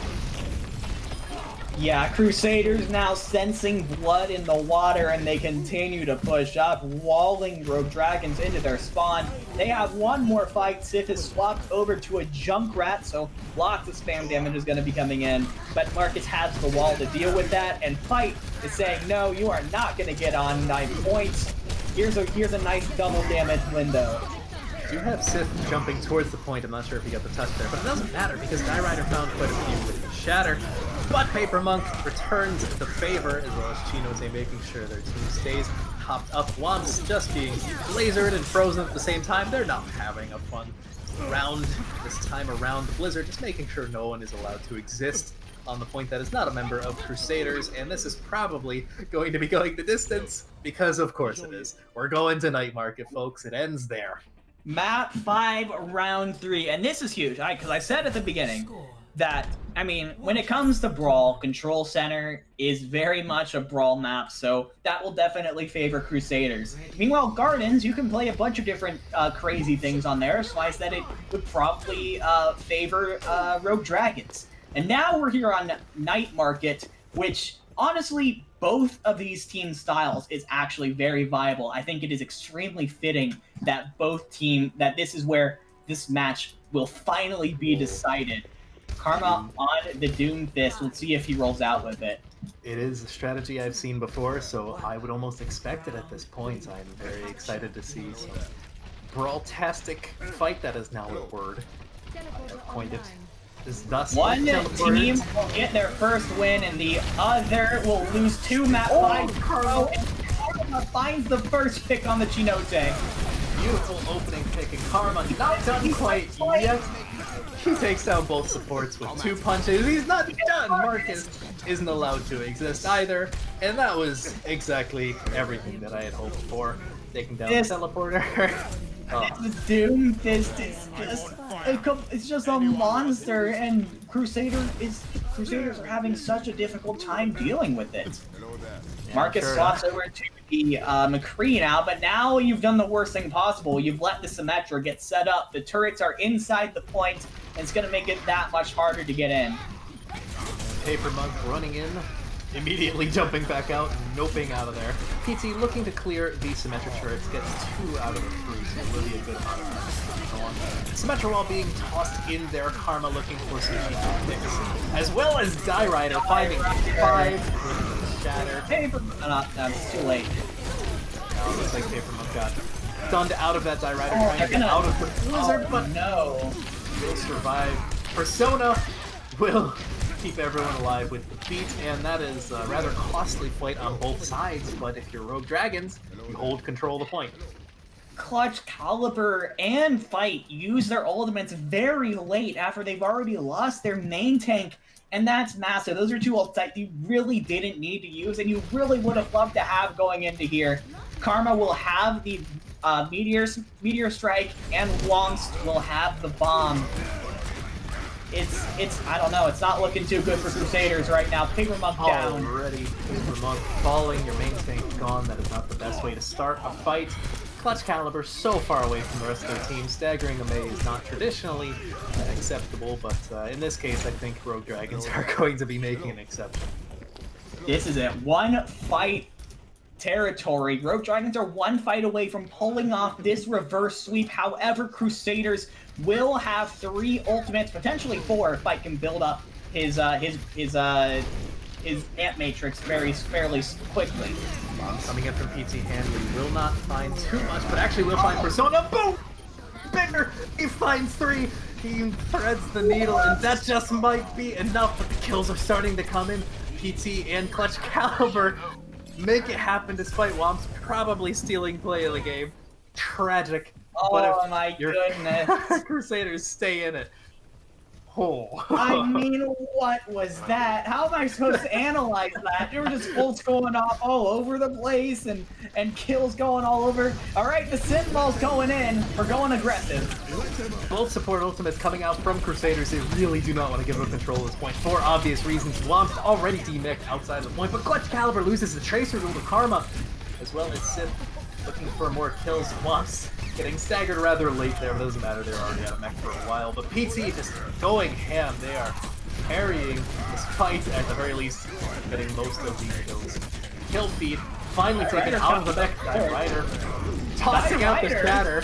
Yeah, Crusaders now sensing blood in the water, and they continue to push up, walling Rogue Dragons into their spawn. They have one more fight. Sith is swapped over to a Junkrat, so lots of spam damage is going to be coming in. But Marcus has the wall to deal with that, and Fight is saying, no, you are not going to get on 9 points. Here's a nice double damage window. You have Sith jumping towards the point. I'm not sure if he got the touch there, but it doesn't matter because Die Rider found quite a few with the Shatter. But Paper Monk returns the favor, as well as Chino's making sure their team stays hopped up. Womps just being lasered and frozen at the same time. They're not having a fun round this time around. The Blizzard just making sure no one is allowed to exist on the point that is not a member of Crusaders, and this is probably going to be going the distance, because of course it is. We're going to Night Market, folks. It ends there. Map 5, round 3, and this is huge, because I said at the beginning that, I mean, when it comes to Brawl, Control Center is very much a Brawl map, so that will definitely favor Crusaders. Meanwhile, Gardens, you can play a bunch of different crazy things on there, so I said it would probably favor Rogue Dragons. And now we're here on Night Market, which, honestly, both of these team styles is actually very viable. I think it is extremely fitting that that this is where this match will finally be decided. Karma on the Doom Fist. Let's see if he rolls out with it. It is a strategy I've seen before, so I would almost expect it at this point. I'm very excited to see some brawl-tastic fight. That is now a word. I have coined it. One team will get their first win, and the other will lose 2 map 5 in a row, and Karma finds the first pick on the Chinote. Beautiful opening pick, and Karma not done quite yet. He takes down both supports with 2 punches. He's not done. Marcus isn't allowed to exist either. And that was exactly everything that I had hoped for. Taking down the teleporter. This Doomfist is it's just a monster, and Crusaders are having such a difficult time dealing with it. Yeah, Marcus swaps over to the McCree now, but now you've done the worst thing possible. You've let the Symmetra get set up. The turrets are inside the point, and it's going to make it that much harder to get in. Paper Monk running in, immediately jumping back out, noping out of there. PT looking to clear the Symmetra turrets, gets 2 out of the 3, so it will be a good amount of time to go on. Symmetra wall being tossed in there, Karma looking for Sushi to fix, as well as Die Rider finding 5 with the Shatter. Paper, that's too late. Now it looks like Paper Monk got stunned out of that Die Rider, trying to get out of the blizzard, but no. Will survive. Persona will keep everyone alive with the beat, and that is a rather costly fight on both sides, but if you're Rogue Dragons, you hold control of the point. Clutch, Caliber, and Fight use their ultimates very late after they've already lost their main tank, and that's massive. Those are 2 ults that you really didn't need to use, and you really would have loved to have going into here. Karma will have the Meteor Strike, and Wongst will have the bomb. It's I don't know, it's not looking too good for Crusaders right now. Paper Monk down. Already, Paper Monk falling, your main tank gone. That is not the best way to start a fight. Clutch Caliber so far away from the rest of their team. Staggering Amaze not traditionally acceptable, but in this case I think Rogue Dragons are going to be making an exception. This is it. 1 fight territory. Rogue Dragons are 1 fight away from pulling off this reverse sweep. However, Crusaders will have 3 ultimates, potentially 4, if Fight can build up his Ant Matrix fairly quickly. Coming in from PT Hanley will not find too much, but actually will find Persona. Boom! Bigger! He finds 3. He threads the needle, and that just might be enough, but the kills are starting to come in. PT and Clutch Caliber make it happen despite Womps probably stealing play of the game. Tragic. Oh my goodness. Crusaders stay in it. Oh. I mean, what was that? How am I supposed to analyze that? There were just bolts going off all over the place and kills going all over. Alright, the Sin Ball's going in. We're going aggressive. Both support ultimates coming out from Crusaders. They really do not want to give up control at this point for obvious reasons. Womps already demicked outside of the point, but Clutch Caliber loses the Tracer duel to Karma, as well as Sith looking for more kills. Womps getting staggered rather late there, but it doesn't matter, they're already out of mech for a while. But PT just going ham, they are carrying this fight at the very least, getting most of these kills. Kill feed, finally taken out of the mech. Die Rider tossing out the Shatter.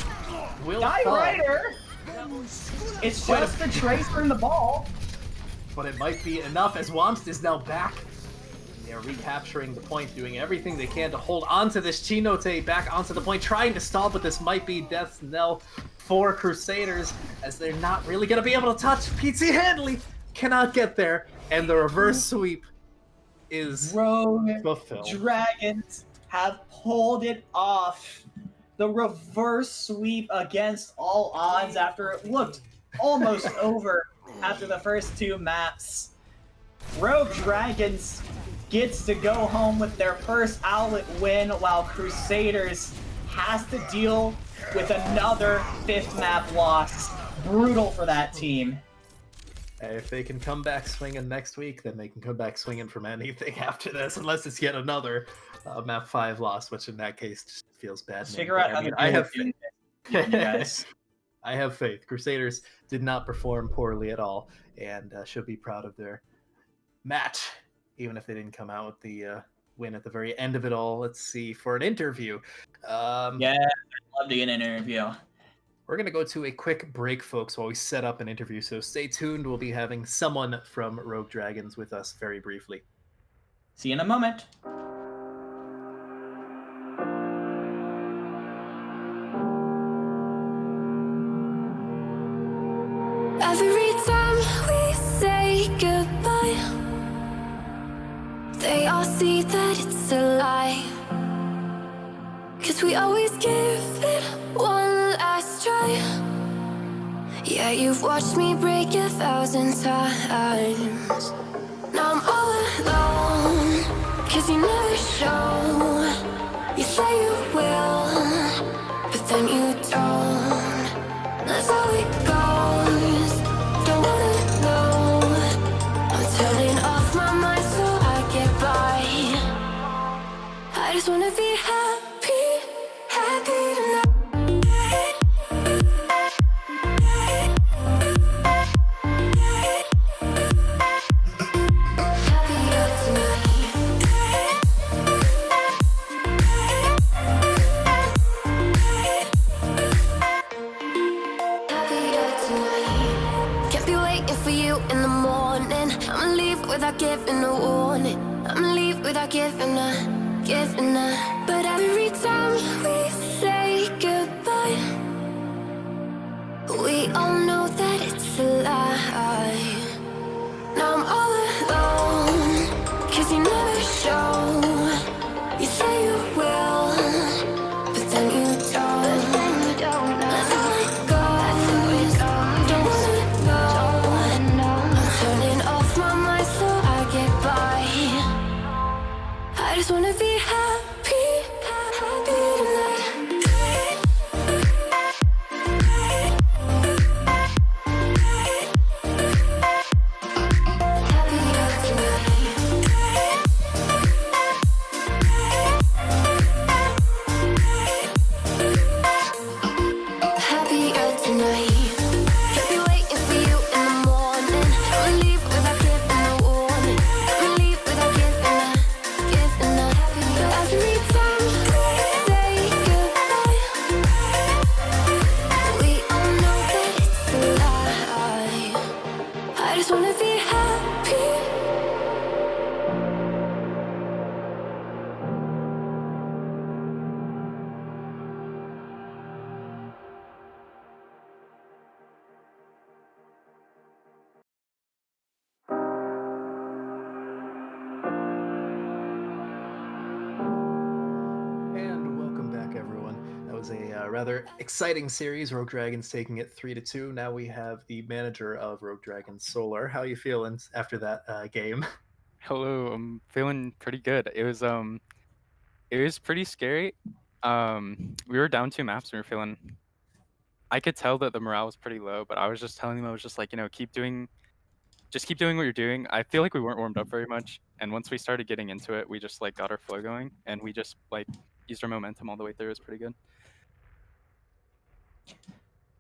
Will Die fall. Rider! It's just the Tracer in the ball. But it might be enough as Womst is now back. They're recapturing the point, doing everything they can to hold onto this Chinote back onto the point, trying to stall, but this might be death's knell for Crusaders, as they're not really going to be able to touch. PT Handley cannot get there, and the reverse sweep is Rogue fulfilled. Dragons have pulled it off. The reverse sweep against all odds after it looked almost over after the first 2 maps. Rogue Dragons gets to go home with their first Owlet win, while Crusaders has to deal with another 5th map loss. Brutal for that team. If they can come back swinging next week, then they can come back swinging from anything after this, unless it's yet another map 5 loss, which in that case just feels bad. Figure out how to I have faith. Yes. I have faith. Crusaders did not perform poorly at all, and should be proud of their match, even if they didn't come out with the win at the very end of it all. Let's see, for an interview. Yeah, I'd love to get an interview. We're going to go to a quick break, folks, while we set up an interview, so stay tuned. We'll be having someone from Rogue Dragons with us very briefly. See you in a moment. Every time we say goodbye, they all see that it's a lie. 'Cause we always give it one last try. Yeah, you've watched me break 1,000 times. Now I'm all alone, 'cause you never show. You say you will, but then you don't. That's how it goes. Don't wanna know. I'm turning off my mind so I get by. I just wanna be happy, happy tonight. Happier tonight. Can't be waiting for you in the morning. I'ma leave without giving a warning. I'ma leave without giving a. But every time we say goodbye, we all know that it's a lie. Now I'm all alone, 'cause you never show. You say you will, but then you don't. That's how it goes. Don't wanna know. I'm turning off my mind so I get by. I just wanna be happy, happy tonight. Happier tonight. Happier tonight. Can't be waiting for you in the morning. I'ma leave without giving a warning. I'ma leave without giving a. But every time we say goodbye, we all know that it's a lie. I just wanna be happy. And welcome back, everyone. That was a rather exciting series. Rogue Dragons taking it 3-2. Now we have the manager of Rogue Dragons, Solar. How you feeling after that game? Hello, I'm feeling pretty good. It was pretty scary. We were down 2 maps and we were feeling. I could tell that the morale was pretty low, but I was just telling them, I was just like, keep doing what you're doing. I feel like we weren't warmed up very much, and once we started getting into it, we just like got our flow going, and we just like used our momentum all the way through. It was pretty good.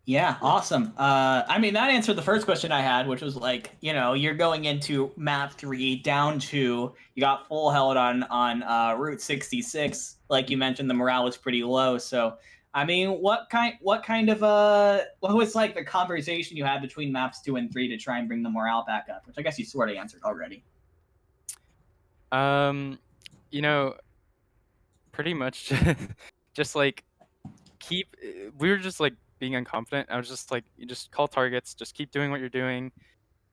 Yeah, awesome. I mean, that answered the first question I had, which was like, you're going into map 3 down 2. You got full held on Route 66. Like you mentioned, the morale was pretty low. So, I mean, what was like the conversation you had between maps 2 and 3 to try and bring the morale back up? Which I guess you sort of answered already. Pretty much just like we were just like being unconfident. I was just like, you just call targets, just keep doing what you're doing.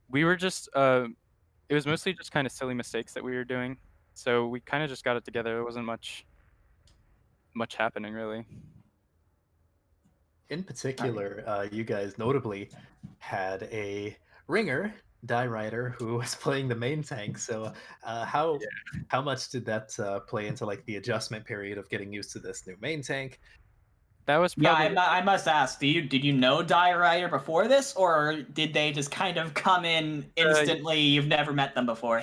We were just it was mostly just kind of silly mistakes that we were doing, so we kind of just got it together. There wasn't much happening really. In particular, you guys notably had a ringer, Die Rider, who was playing the main tank. So how much did that play into like the adjustment period of getting used to this new main tank? That was probably I must ask, did you know Die Rider before this, or did they just kind of come in instantly? You've never met them before.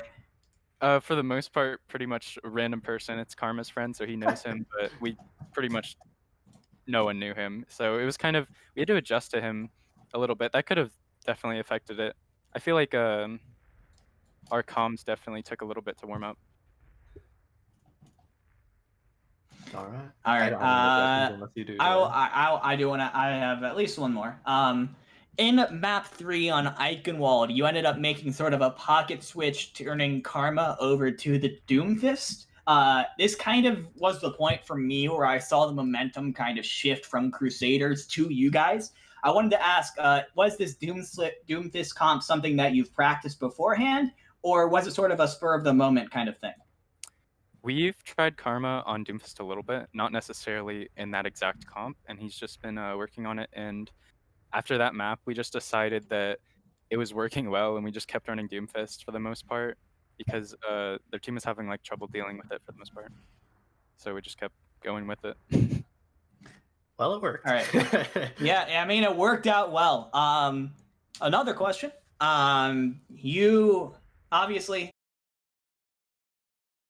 For the most part, pretty much a random person. It's Karma's friend, so he knows him, but we pretty much no one knew him. So it was kind of, we had to adjust to him a little bit. That could have definitely affected it. I feel like our comms definitely took a little bit to warm up. All right. All right. I don't have any questions unless you do. I do want to. I have at least one more. In map 3 on Eichenwald, you ended up making sort of a pocket switch, turning Karma over to the Doomfist. This kind of was the point for me where I saw the momentum kind of shift from Crusaders to you guys. I wanted to ask, was this Doomfist comp something that you've practiced beforehand, or was it sort of a spur of the moment kind of thing? We've tried Karma on Doomfist a little bit, not necessarily in that exact comp, and he's just been working on it. And after that map, we just decided that it was working well, and we just kept running Doomfist for the most part because their team was having like trouble dealing with it for the most part. So we just kept going with it. Well, it worked. All right. Yeah, I mean, it worked out well. Another question. You obviously